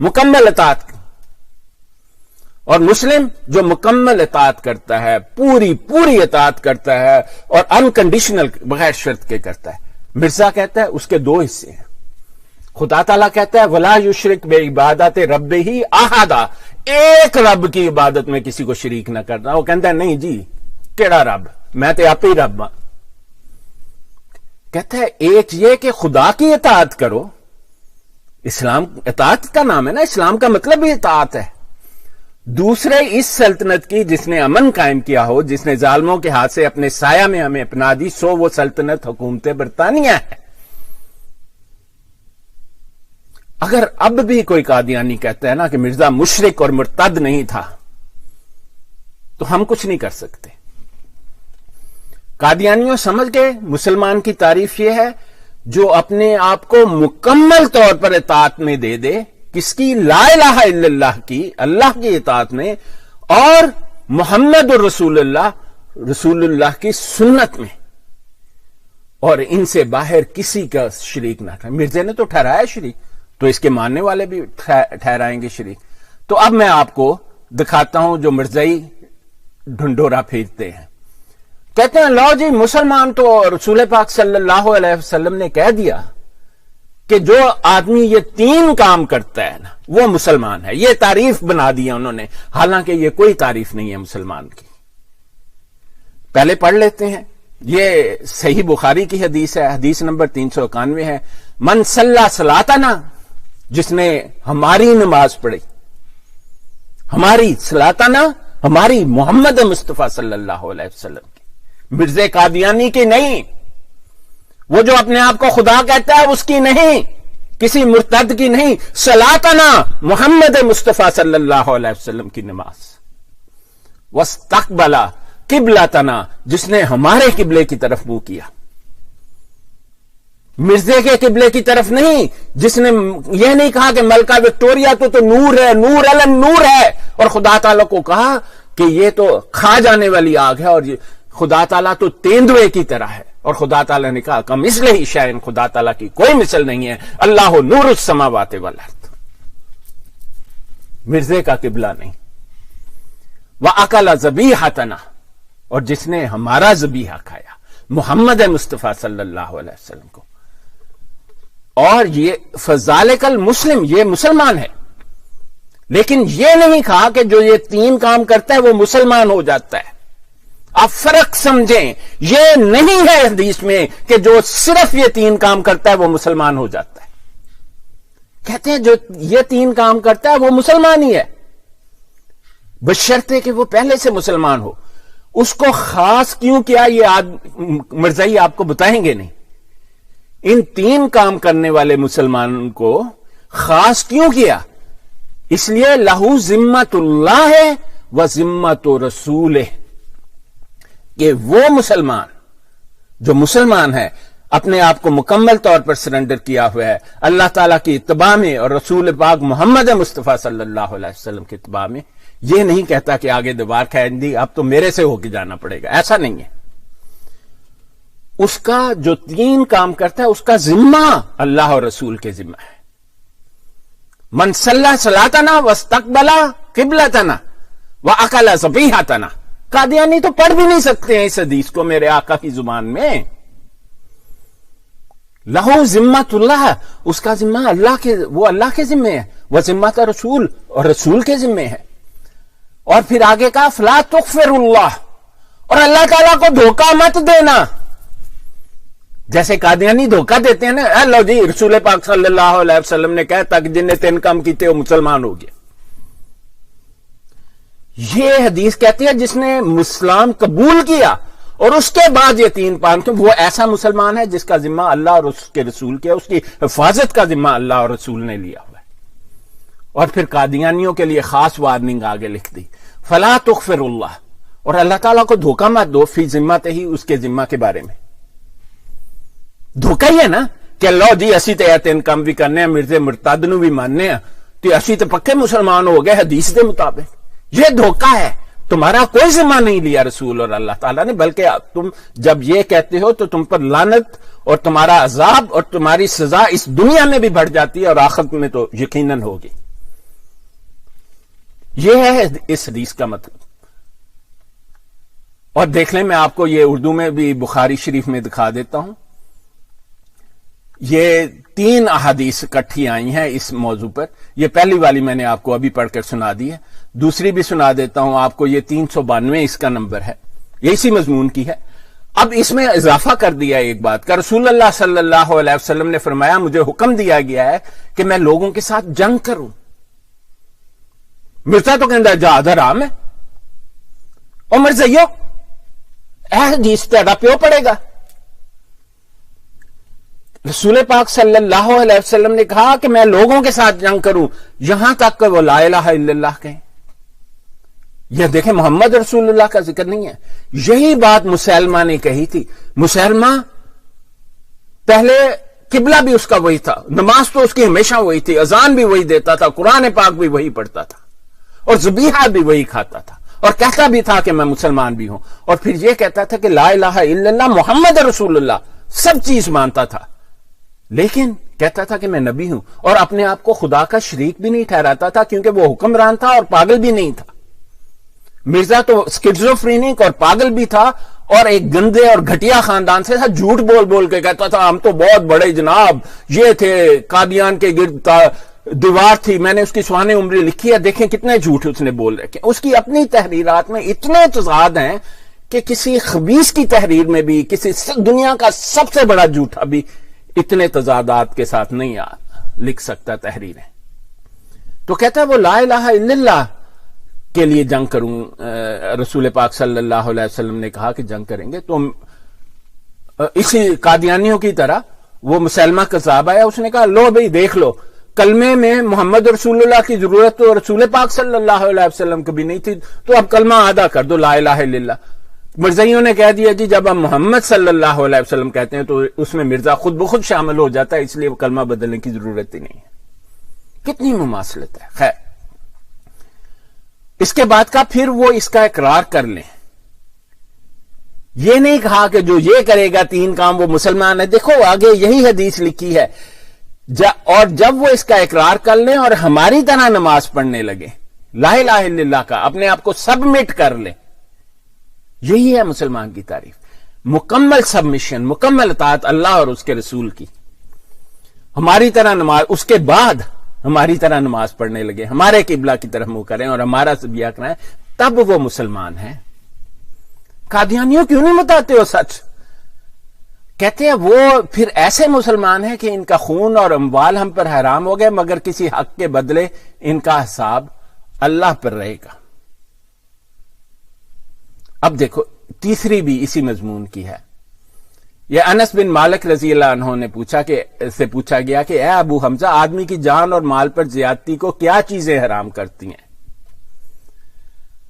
مکمل اطاعت. اور مسلم جو مکمل اطاعت کرتا ہے، پوری اطاعت کرتا ہے اور انکنڈیشنل، بغیر شرط کے کرتا ہے. مرزا کہتا ہے اس کے 2 حصے ہیں. خدا تعالیٰ کہتا ہے ولا یشرک بے عبادت رب ہی احدہ، ایک رب کی عبادت میں کسی کو شریک نہ کرنا. وہ کہتا ہے نہیں جی کیڑا رب، میں تو آپ ہی رب ہاں. کہتا ہے ایک یہ کہ خدا کی اطاعت کرو، اسلام اطاعت کا نام ہے نا، اسلام کا مطلب ہی اطاعت ہے. دوسرے اس سلطنت کی جس نے امن قائم کیا ہو، جس نے ظالموں کے ہاتھ سے اپنے سایہ میں ہمیں اپنا دی، سو وہ سلطنت حکومت برطانیہ ہے. اگر اب بھی کوئی قادیانی کہتا ہے نا کہ مرزا مشرک اور مرتد نہیں تھا، تو ہم کچھ نہیں کر سکتے. قادیانیوں سمجھ گئے مسلمان کی تعریف یہ ہے جو اپنے آپ کو مکمل طور پر اطاعت میں دے دے، کس کی؟ لا الہ الا اللہ کی، اللہ کی اطاعت میں، اور محمد رسول اللہ کی سنت میں، اور ان سے باہر کسی کا شریک نہ ٹھہرائے. مرزا نے تو ٹھہرایا شریک، تو اس کے ماننے والے بھی ٹھہرائیں گے شریک. تو اب میں آپ کو دکھاتا ہوں جو مرزائی ڈھنڈورا پھیرتے ہیں. کہتے ہیں لو جی مسلمان تو رسول پاک صلی اللہ علیہ وسلم نے کہہ دیا کہ جو آدمی یہ 3 کام کرتا ہے نا وہ مسلمان ہے. یہ تعریف بنا دیا انہوں نے، حالانکہ یہ کوئی تعریف نہیں ہے مسلمان کی. پہلے پڑھ لیتے ہیں. یہ صحیح بخاری کی حدیث ہے، حدیث نمبر 391 ہے. من صلی صلاتنا، جس نے ہماری نماز پڑھی، ہماری صلاتنا، ہماری محمد مصطفیٰ صلی اللہ علیہ وسلم کی، مرزا قادیانی کی نہیں. وہ جو اپنے آپ کو خدا کہتا ہے اس کی نہیں، کسی مرتد کی نہیں. صلاتنا، محمد مصطفیٰ صلی اللہ علیہ وسلم کی نماز. واستقبل قبلتنا، جس نے ہمارے قبلے کی طرف منہ کیا، مرزے کے قبلے کی طرف نہیں. جس نے یہ نہیں کہا کہ ملکہ وکٹوریا تو نور ہے، نور علن نور ہے، اور خدا تعالیٰ کو کہا کہ یہ تو کھا جانے والی آگ ہے، اور خدا تعالیٰ تو تیندوے کی طرح ہے. اور خدا تعالیٰ نے کہا کمثلہ ہی شیء، خدا تعالیٰ کی کوئی مثل نہیں ہے. اللہ نور السماوات والارض، مرزے کا قبلہ نہیں. وَأَكَلَ ذَبِيحَتَنَا، اور جس نے ہمارا ذبیحہ کھایا، محمد مصطفیٰ صلی اللہ علیہ وسلم کو. اور یہ فذالک المسلم، یہ مسلمان ہے. لیکن یہ نہیں کہا کہ جو یہ 3 کام کرتا ہے وہ مسلمان ہو جاتا ہے. آپ فرق سمجھیں، یہ نہیں ہے حدیث میں کہ جو صرف یہ 3 کام کرتا ہے وہ مسلمان ہو جاتا ہے. کہتے ہیں جو یہ 3 کام کرتا ہے وہ مسلمان ہی ہے، بشرطے کہ وہ پہلے سے مسلمان ہو. اس کو خاص کیوں کیا یہ مرزائی آپ کو بتائیں گے نہیں. ان 3 کام کرنے والے مسلمان کو خاص کیوں کیا؟ اس لیے لہو ذمت اللہ ہے و ذمت رسول ہے، کہ وہ مسلمان جو مسلمان ہے اپنے آپ کو مکمل طور پر سرنڈر کیا ہوا ہے اللہ تعالیٰ کی اتباع میں اور رسول پاک محمد مصطفیٰ صلی اللہ علیہ وسلم کی اتباع میں. یہ نہیں کہتا کہ آگے دیوار کھینچ دی اب تو میرے سے ہو کے جانا پڑے گا، ایسا نہیں ہے. اس کا جو 3 کام کرتا ہے اس کا ذمہ اللہ اور رسول کے ذمہ ہے. من صلی صلاتنا واستقبل قبلتنا واکل ذبیحتنا. قادیانی تو پڑھ بھی نہیں سکتے ہیں اس حدیث کو میرے آقا کی زبان میں. لہو ذمت اللہ، اس کا ذمہ اللہ کے ذمے ہے، وہ ذمت رسول اور رسول کے ذمے ہے. اور پھر آگے کہا فلا تغفر اللہ، اور اللہ تعالیٰ کو دھوکہ مت دینا. جیسے قادیانی دھوکہ دیتے ہیں نا، لو جی رسول پاک صلی اللہ علیہ وسلم نے کہا تک جن نے 3 کام کیتے وہ مسلمان ہو گیا. یہ حدیث کہتی ہے جس نے اسلام قبول کیا اور اس کے بعد یہ 3 کام کیے وہ ایسا مسلمان ہے جس کا ذمہ اللہ اور اس کے رسول کیا، اس کی حفاظت کا ذمہ اللہ اور رسول نے لیا ہوا ہے. اور پھر قادیانیوں کے لیے خاص وارننگ آگے لکھ دی فلا تغفر اللہ، اور اللہ تعالیٰ کو دھوکہ مت دو فی ذمت ہی، اس کے ذمہ کے بارے میں. دھوکہ ہی ہے نا کہ لو جی اسی تے 3 کام بھی کرنے ہیں، مرزے مرتد نو بھی ماننے ہیں تو اسی تے پکے مسلمان ہو گئے حدیث کے مطابق. یہ دھوکہ ہے، تمہارا کوئی ذمہ نہیں لیا رسول اور اللہ تعالیٰ نے، بلکہ تم جب یہ کہتے ہو تو تم پر لعنت اور تمہارا عذاب اور تمہاری سزا اس دنیا میں بھی بڑھ جاتی ہے اور آخرت میں تو یقیناً ہوگی. یہ ہے اس حدیث کا مطلب. اور دیکھ لیں میں آپ کو یہ اردو میں بھی بخاری شریف میں دکھا دیتا ہوں. یہ 3 احادیث اکٹھی آئی ہیں اس موضوع پر. یہ پہلی والی میں نے آپ کو ابھی پڑھ کر سنا دی ہے، دوسری بھی سنا دیتا ہوں آپ کو. یہ 392 اس کا نمبر ہے، یہ اسی مضمون کی ہے. اب اس میں اضافہ کر دیا ایک بات کا، رسول اللہ صلی اللہ علیہ وسلم نے فرمایا مجھے حکم دیا گیا ہے کہ میں لوگوں کے ساتھ جنگ کروں. مرزا تو کہتا ہے جہاد حرام ہے، اور مرزائیو اے حدیث تیرا پیو پڑے گا. رسول پاک صلی اللہ علیہ وسلم نے کہا کہ میں لوگوں کے ساتھ جنگ کروں یہاں تک کہ وہ لا الہ الا اللہ کہیں. یہ دیکھیں محمد رسول اللہ کا ذکر نہیں ہے. یہی بات مسلمہ نے کہی تھی. مسلمہ پہلے قبلہ بھی اس کا وہی تھا، نماز تو اس کی ہمیشہ وہی تھی، اذان بھی وہی دیتا تھا، قرآن پاک بھی وہی پڑھتا تھا، اور ذبیحہ بھی وہی کھاتا تھا، اور کہتا بھی تھا کہ میں مسلمان بھی ہوں. اور پھر یہ کہتا تھا کہ لا الہ الا اللہ محمد رسول اللہ، سب چیز مانتا تھا، لیکن کہتا تھا کہ میں نبی ہوں، اور اپنے آپ کو خدا کا شریک بھی نہیں ٹھہراتا تھا کیونکہ وہ حکمران تھا اور پاگل بھی نہیں تھا. مرزا تو اسکیزوفرینک اور پاگل بھی تھا اور ایک گندے اور گھٹیا خاندان سے تھا. جھوٹ بول بول کے کہتا تھا ہم تو بہت بڑے جناب، یہ تھے قادیان کے گرد دیوار تھی، میں نے اس کی سوانح عمری لکھی ہے. دیکھیں کتنے جھوٹ اس نے بول رکھے. اس کی اپنی تحریرات میں اتنے تضاد ہیں کہ کسی خبیث کی تحریر میں بھی، کسی دنیا کا سب سے بڑا جھوٹا بھی اتنے تضادات کے ساتھ نہیں لکھ سکتا تحریریں. تو کہتا ہے وہ لا الہ الا اللہ کے لیے جنگ کروں. رسول پاک صلی اللہ علیہ وسلم نے کہا کہ جنگ کریں گے. تو اسی قادیانیوں کی طرح وہ مسلمہ کذاب آیا، اس نے کہا لو بھئی دیکھ لو، کلمے میں محمد رسول اللہ کی ضرورت تو رسول پاک صلی اللہ علیہ وسلم کو بھی نہیں تھی، تو اب کلمہ آدھا کر دو لا الہ الا اللہ. مرزائیوں نے کہہ دیا جی جب ہم محمد صلی اللہ علیہ وسلم کہتے ہیں تو اس میں مرزا خود بخود شامل ہو جاتا ہے، اس لیے وہ کلمہ بدلنے کی ضرورت ہی نہیں ہے. کتنی مماثلت ہے. خیر، اس کے بعد کا پھر وہ اس کا اقرار کر لیں. یہ نہیں کہا کہ جو یہ کرے گا 3 کام وہ مسلمان ہے. دیکھو آگے یہی حدیث لکھی ہے، اور جب وہ اس کا اقرار کر لیں اور ہماری طرح نماز پڑھنے لگے، لا الہ الا اللہ کا اپنے آپ کو سبمٹ کر لیں، یہی ہے مسلمان کی تعریف. مکمل سبمیشن، مکمل اطاعت اللہ اور اس کے رسول کی. ہماری طرح نماز، اس کے بعد ہماری طرح نماز پڑھنے لگے، ہمارے قبلہ کی طرف منہ کریں اور ہمارا ذبیحہ کرائیں، تب وہ مسلمان ہیں. قادیانیوں کیوں نہیں بتاتے ہو سچ؟ کہتے ہیں وہ پھر ایسے مسلمان ہیں کہ ان کا خون اور اموال ہم پر حرام ہو گئے، مگر کسی حق کے بدلے ان کا حساب اللہ پر رہے گا. اب دیکھو تیسری بھی اسی مضمون کی ہے. یہ انس بن مالک رضی اللہ عنہ نے پوچھا گیا کہ اے ابو حمزہ، آدمی کی جان اور مال پر زیادتی کو کیا چیزیں حرام کرتی ہیں؟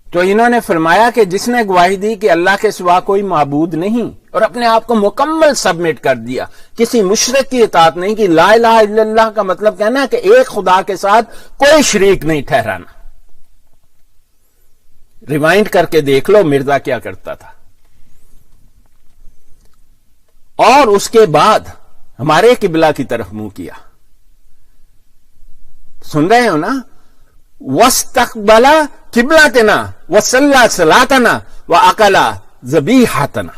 تو انہوں نے فرمایا کہ جس نے گواہی دی کہ اللہ کے سوا کوئی معبود نہیں اور اپنے آپ کو مکمل سبمٹ کر دیا، کسی مشرک کی اطاعت نہیں کی. لا الہ الا اللہ کا مطلب کہنا ہے کہ ایک خدا کے ساتھ کوئی شریک نہیں ٹھہرانا. ریوائنڈ کر کے دیکھ لو مرزا کیا کرتا تھا. اور اس کے بعد ہمارے قبلہ کی طرف منہ کیا. سن رہے ہو نا؟ وَاسْتَقْبَلَ قِبْلَتَنَا وَصَلَّى صَلَاتَنَا وَأَكَلَ ذَبِيحَتَنَا.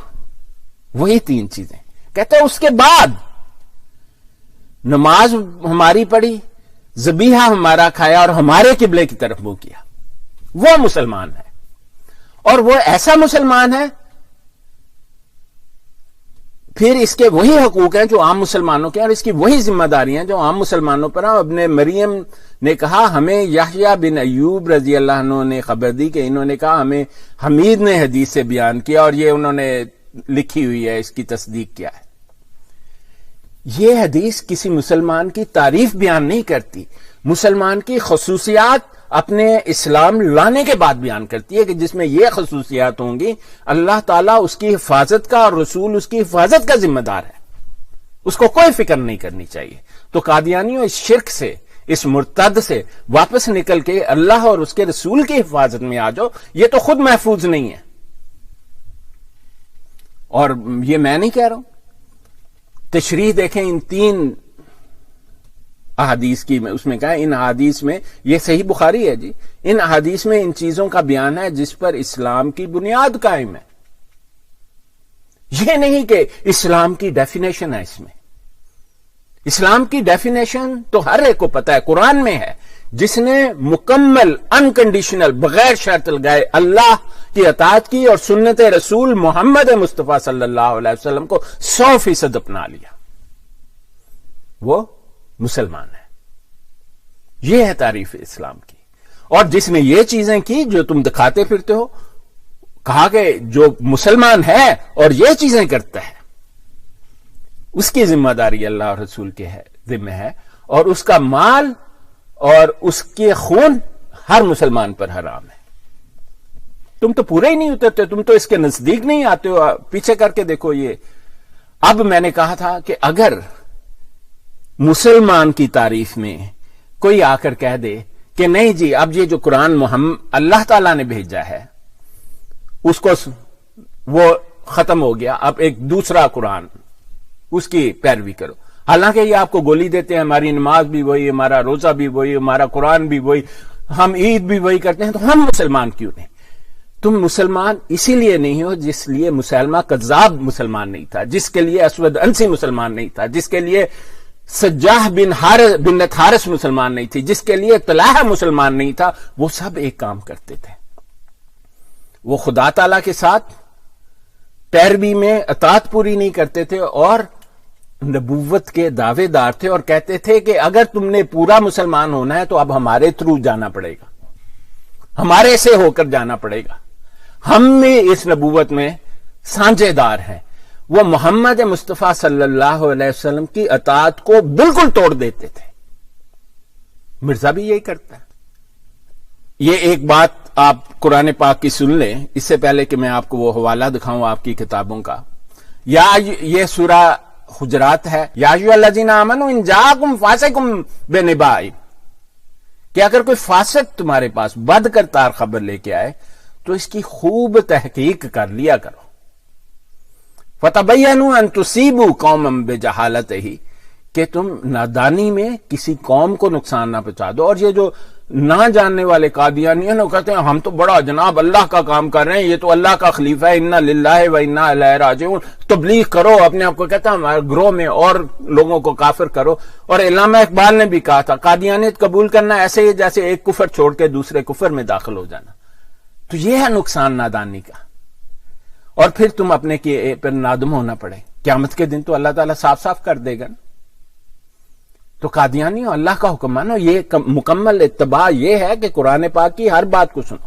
وہی تین چیزیں کہتے ہیں. اس کے بعد نماز ہماری پڑھی، ذبیحہ ہمارا کھایا اور ہمارے قبلے کی طرف منہ کیا. وہ مسلمان ہے. اور وہ ایسا مسلمان ہے، پھر اس کے وہی حقوق ہیں جو عام مسلمانوں کے ہیں، اور اس کی وہی ذمہ داریاں جو عام مسلمانوں پر ہیں. ابن مریم نے کہا ہمیں یحییٰ بن ایوب رضی اللہ عنہ نے خبر دی کہ انہوں نے کہا ہمیں حمید نے حدیث سے بیان کیا، اور یہ انہوں نے لکھی ہوئی ہے، اس کی تصدیق کیا ہے. یہ حدیث کسی مسلمان کی تعریف بیان نہیں کرتی، مسلمان کی خصوصیات اپنے اسلام لانے کے بعد بیان کرتی ہے کہ جس میں یہ خصوصیات ہوں گی اللہ تعالیٰ اس کی حفاظت کا اور رسول اس کی حفاظت کا ذمہ دار ہے. اس کو کوئی فکر نہیں کرنی چاہیے. تو قادیانیوں اس شرک سے، اس مرتد سے واپس نکل کے اللہ اور اس کے رسول کی حفاظت میں آ جاؤ. یہ تو خود محفوظ نہیں ہے، اور یہ میں نہیں کہہ رہا ہوں. تشریح دیکھیں ان تین احادیث کی، اس میں کہا ان احادیث میں، یہ صحیح بخاری ہے جی، ان احادیث میں ان چیزوں کا بیان ہے جس پر اسلام کی بنیاد قائم ہے. یہ نہیں کہ اسلام کی ڈیفینیشن ہے. اس میں اسلام کی ڈیفینیشن تو ہر ایک کو پتا ہے، قرآن میں ہے. جس نے مکمل انکنڈیشنل بغیر شرط لگائے اللہ کی اطاعت کی اور سنت رسول محمد مصطفیٰ صلی اللہ علیہ وسلم کو 100% اپنا لیا، وہ مسلمان ہے. یہ ہے تعریف اسلام کی. اور جس نے یہ چیزیں کی جو تم دکھاتے پھرتے ہو، کہا کہ جو مسلمان ہے اور یہ چیزیں کرتا ہے اس کی ذمہ داری اللہ اور رسول کے ذمہ ہے، اور اس کا مال اور اس کے خون ہر مسلمان پر حرام ہے. تم تو پورے ہی نہیں اترتے، تم تو اس کے نزدیک نہیں آتے ہو. پیچھے کر کے دیکھو. یہ اب میں نے کہا تھا کہ اگر مسلمان کی تعریف میں کوئی آ کر کہہ دے کہ نہیں جی اب یہ جو قرآن محمد اللہ تعالیٰ نے بھیجا ہے اس کو وہ ختم ہو گیا، اب ایک دوسرا قرآن اس کی پیروی کرو، حالانکہ یہ آپ کو گولی دیتے ہیں ہماری نماز بھی وہی، ہمارا روزہ بھی وہی، ہمارا قرآن بھی وہی، ہم عید بھی وہی کرتے ہیں، تو ہم مسلمان کیوں نہیں؟ تم مسلمان اسی لیے نہیں ہو جس لیے مسلمہ کذاب مسلمان نہیں تھا، جس کے لیے اسود انسی مسلمان نہیں تھا، جس کے لیے سجاح بن حارث مسلمان نہیں تھی، جس کے لیے طلحہ مسلمان نہیں تھا. وہ سب ایک کام کرتے تھے، وہ خدا تعالی کے ساتھ پیروی میں اطاعت پوری نہیں کرتے تھے اور نبوت کے دعوے دار تھے، اور کہتے تھے کہ اگر تم نے پورا مسلمان ہونا ہے تو اب ہمارے تھرو جانا پڑے گا، ہمارے سے ہو کر جانا پڑے گا، ہم میں اس نبوت میں سانجھے دار ہیں. وہ محمد مصطفیٰ صلی اللہ علیہ وسلم کی اطاعت کو بالکل توڑ دیتے تھے. مرزا بھی یہی کرتا ہے. یہ ایک بات آپ قرآن پاک کی سن لیں اس سے پہلے کہ میں آپ کو وہ حوالہ دکھاؤں آپ کی کتابوں کا. یہ سورہ حجرات ہے. یا ایھا الذین آمنوا ان جاءکم فاسق بنبأ، کہ اگر کوئی فاسق تمہارے پاس بد کر تار خبر لے کے آئے تو اس کی خوب تحقیق کر لیا کرو. فَتَبَيَّنُوا أَن تُصِيبُوا قَوْمًا بِجَهَالَتِهِ، کہ تم نادانی میں کسی قوم کو نقصان نہ پہنچا دو. اور یہ جو نہ جاننے والے قادیانی ہیں وہ کہتے ہیں ہم تو بڑا جناب اللہ کا کام کر رہے ہیں، یہ تو اللہ کا خلیفہ ہے، اِنَّا لِلَّهِ وَإِنَّا إِلَيْهِ رَاجِعُونَ. تبلیغ کرو، اپنے آپ کو کہتا ہے ہمارے گروہ میں اور لوگوں کو کافر کرو. اور علامہ اقبال نے بھی کہا تھا قادیانیت قبول کرنا ایسے ہی جیسے ایک کفر چھوڑ کے دوسرے کفر میں داخل ہو جانا. تو یہ ہے نقصان نادانی کا. اور پھر تم اپنے کے پر نادم ہونا پڑے. قیامت کے دن تو اللہ تعالیٰ صاف صاف کر دے گا. تو قادیانی اللہ کا حکم مانو. یہ مکمل اتباع یہ ہے کہ قرآن پاک کی ہر بات کو سنو،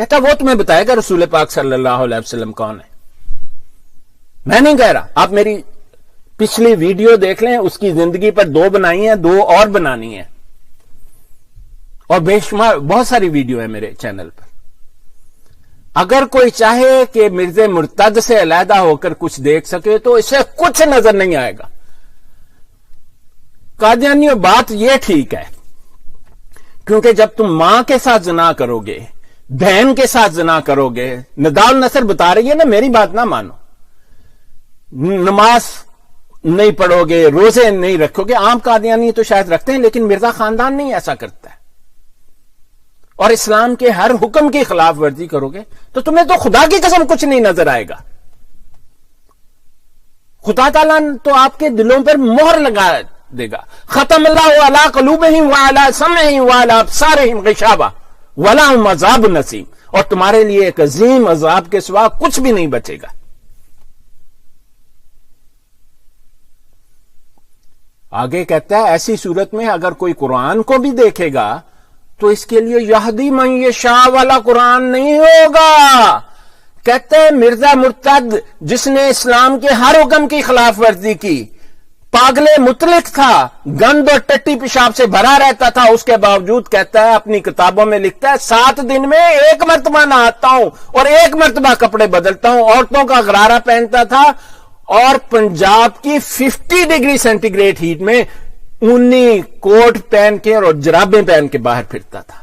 کہتا وہ تمہیں بتائے گا رسول پاک صلی اللہ علیہ وسلم کون ہے. میں نہیں کہہ رہا, آپ میری پچھلی ویڈیو دیکھ لیں, اس کی زندگی پر 2 بنائی ہیں, 2 اور بنانی ہیں, اور بے شمار بہت ساری ویڈیو ہے میرے چینل پر. اگر کوئی چاہے کہ مرزا مرتد سے علیحدہ ہو کر کچھ دیکھ سکے تو اسے کچھ نظر نہیں آئے گا. قادیانیوں بات یہ ٹھیک ہے, کیونکہ جب تم ماں کے ساتھ زنا کرو گے, بہن کے ساتھ زنا کرو گے, ندال نصر بتا رہی ہے نا, میری بات نہ مانو, نماز نہیں پڑھو گے, روزے نہیں رکھو گے. عام قادیانی تو شاید رکھتے ہیں, لیکن مرزا خاندان نہیں ایسا کرتا ہے. اور اسلام کے ہر حکم کی خلاف ورزی کرو گے تو تمہیں تو خدا کی قسم کچھ نہیں نظر آئے گا. خدا تعالیٰ تو آپ کے دلوں پر مہر لگا دے گا. ختم اللہ علی قلوبہم وعلی سمعہم وعلی ابصارہم غشاوہ ولہم عذاب نسیم, اور تمہارے لیے ایک عظیم عذاب کے سوا کچھ بھی نہیں بچے گا. آگے کہتا ہے ایسی صورت میں اگر کوئی قرآن کو بھی دیکھے گا تو اس کے لیے یہدی من یشاء والا قرآن نہیں ہوگا. کہتے ہیں مرزا مرتد جس نے اسلام کے ہر حکم کی خلاف ورزی کی, پاگل مطلق تھا, گند اور ٹٹی پیشاب سے بھرا رہتا تھا, اس کے باوجود کہتا ہے, اپنی کتابوں میں لکھتا ہے, 7 دن میں 1 مرتبہ نہاتا ہوں اور 1 مرتبہ کپڑے بدلتا ہوں, عورتوں کا غرارہ پہنتا تھا, اور پنجاب کی 50 ڈگری سینٹی گریڈ ہیٹ میں اونی کوٹ پہن کے اور جرابیں پہن کے باہر پھرتا تھا.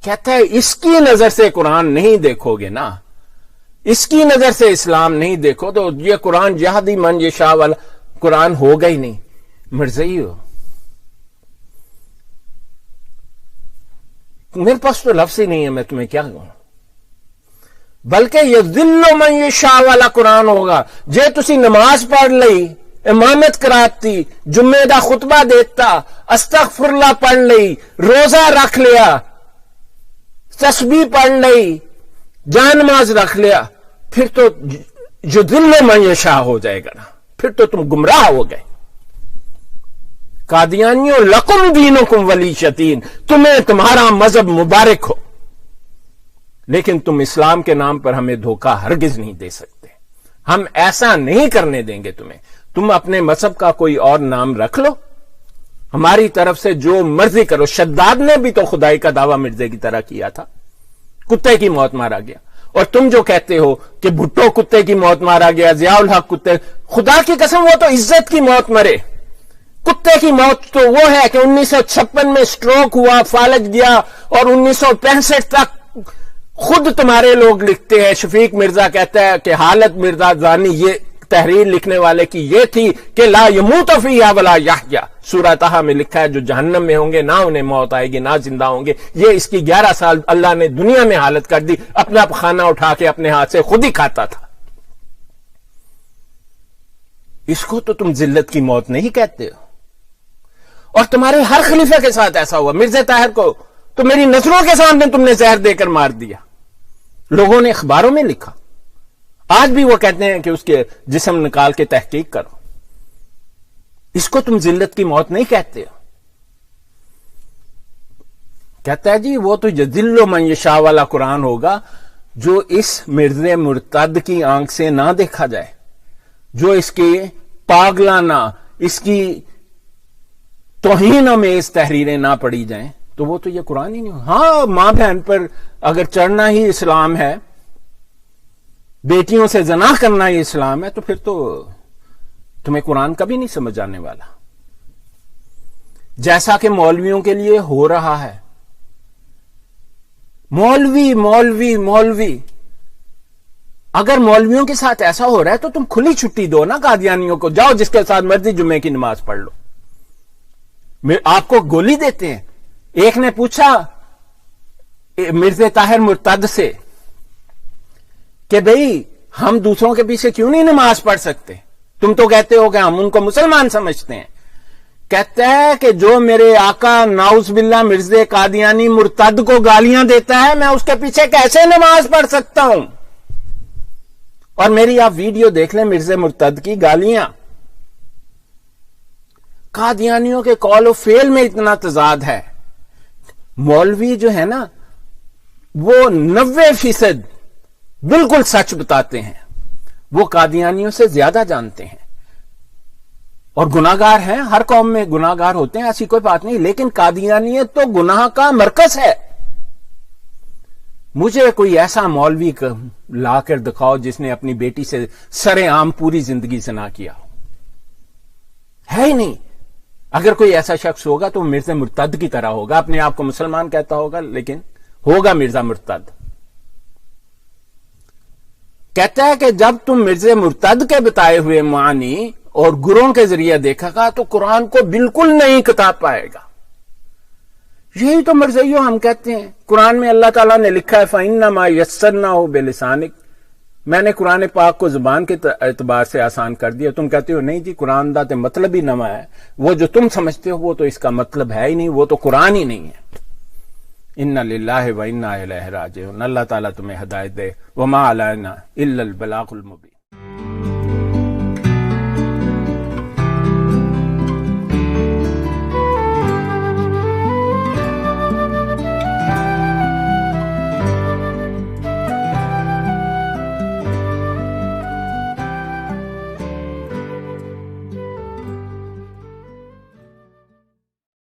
کہتا ہے اس کی نظر سے قرآن نہیں دیکھو گے نا, اس کی نظر سے اسلام نہیں دیکھو تو یہ قرآن یہدی من یشاء والا قرآن ہوگا ہی نہیں. مرزائی ہو, میرے پاس تو لفظ ہی نہیں ہے, میں تمہیں کیا کہوں. بلکہ یذل من یشاء والا قرآن ہوگا. جے تسی نماز پڑھ لئی, امامت کراتی, جمعے دا خطبہ دیتا, استغفر اللہ پڑھ لئی, روزہ رکھ لیا, تسبیح پڑھ لئی, جان نماز رکھ لیا, پھر تو یذل من یشاء ہو جائے گا نا, پھر تو تم گمراہ ہو گئے. قادیانیوں لکم دینکم ولی دین, تمہیں تمہارا مذہب مبارک ہو, لیکن تم اسلام کے نام پر ہمیں دھوکہ ہرگز نہیں دے سکتے. ہم ایسا نہیں کرنے دیں گے تمہیں. تم اپنے مذہب کا کوئی اور نام رکھ لو, ہماری طرف سے جو مرضی کرو. شداد نے بھی تو خدائی کا دعویٰ مرزے کی طرح کیا تھا, کتے کی موت مارا گیا. اور تم جو کہتے ہو کہ بھٹو کتے کی موت مارا گیا, ضیاء الحق کتے, خدا کی قسم وہ تو عزت کی موت مرے. کتے کی موت تو وہ ہے کہ 1956 میں سٹروک ہوا, فالج گیا, اور 1965 تک خود تمہارے لوگ لکھتے ہیں. شفیق مرزا کہتا ہے کہ حالت مرزا زانی, یہ تحریر لکھنے والے کی یہ تھی کہ لا یموت فیہا ولا یحیا. سورہ طٰہٰ میں لکھا ہے جو جہنم میں ہوں گے نہ انہیں موت آئے گی نہ زندہ ہوں گے. یہ اس کی 11 سال اللہ نے دنیا میں حالت کر دی, اپنا کھانا اٹھا کے اپنے ہاتھ سے خود ہی کھاتا تھا. اس کو تو تم ذلت کی موت نہیں کہتے ہو. اور تمہارے ہر خلیفہ کے ساتھ ایسا ہوا. مرزا طاہر کو تو میری نظروں کے سامنے تم نے زہر دے کر مار دیا, لوگوں نے اخباروں میں لکھا. آج بھی وہ کہتے ہیں کہ اس کے جسم نکال کے تحقیق کرو. اس کو تم ذلت کی موت نہیں کہتے ہو. کہتا ہے جی وہ تو یذل من یشاء والا قرآن ہوگا جو اس مرزا مرتد کی آنکھ سے نہ دیکھا جائے, جو اس کے پاگلانہ, اس کی توہین آمیز تحریریں نہ پڑھی جائیں, تو وہ تو یہ قرآن ہی نہیں ہو. ہاں, ماں بہن پر اگر چڑھنا ہی اسلام ہے, بیٹیوں سے زنا کرنا ہی اسلام ہے, تو پھر تو تمہیں قرآن کبھی نہیں سمجھ آنے والا. جیسا کہ مولویوں کے لیے ہو رہا ہے. مولوی مولوی مولوی, اگر مولویوں کے ساتھ ایسا ہو رہا ہے تو تم کھلی چھٹی دو نا قادیانیوں کو, جاؤ جس کے ساتھ مرضی جمعے کی نماز پڑھ لو. آپ کو گولی دیتے ہیں. ایک نے پوچھا مرزا طاہر مرتد سے کہ بھئی ہم دوسروں کے پیچھے کیوں نہیں نماز پڑھ سکتے, تم تو کہتے ہو کہ ہم ان کو مسلمان سمجھتے ہیں. کہتا ہے کہ جو میرے آقا ناؤز باللہ مرزا قادیانی مرتد کو گالیاں دیتا ہے, میں اس کے پیچھے کیسے نماز پڑھ سکتا ہوں. اور میری آپ ویڈیو دیکھ لیں مرزا مرتد کی گالیاں. قادیانیوں کے قول و فعل میں اتنا تضاد ہے. مولوی جو ہے نا وہ 90% بالکل سچ بتاتے ہیں، وہ قادیانیوں سے زیادہ جانتے ہیں، اور گناہگار ہیں، ہر قوم میں گناہگار ہوتے ہیں، ایسی کوئی بات نہیں، لیکن قادیانیت تو گناہ کا مرکز ہے۔ مجھے کوئی ایسا مولوی لا کر دکھاؤ جس نے اپنی بیٹی سے سرے عام پوری زندگی زنا کیا ہو، ہے ہی نہیں۔ اگر کوئی ایسا شخص ہوگا تو مرزا مرتد کی طرح ہوگا، اپنے آپ کو مسلمان کہتا ہوگا لیکن ہوگا مرزا مرتد۔ کہتا ہے کہ جب تم مرزا مرتد کے بتائے ہوئے معانی اور گروہوں کے ذریعے دیکھا گا تو قرآن کو بالکل نہیں کتاب پائے گا۔ یہی تو مرزائیوں ہم کہتے ہیں، قرآن میں اللہ تعالیٰ نے لکھا ہے فَإِنَّمَا يَسَّرْنَاهُ بِلِسَانِكَ، میں نے قرآن پاک کو زبان کے اعتبار سے آسان کر دیا۔ تم کہتے ہو نہیں جی قرآن دا تے مطلب ہی نما ہے، وہ جو تم سمجھتے ہو وہ تو اس کا مطلب ہے ہی نہیں، وہ تو قرآن ہی نہیں ہے۔ اِنَّ لِلَّهِ وَإِنَّا إِلَيْهِ رَاجِعُونَ۔ اللہ تعالیٰ تمہیں ہدایت دے۔ وَمَا عَلَيْنَا إِلَّا الْبَلَاغُ الْمُبِينُ۔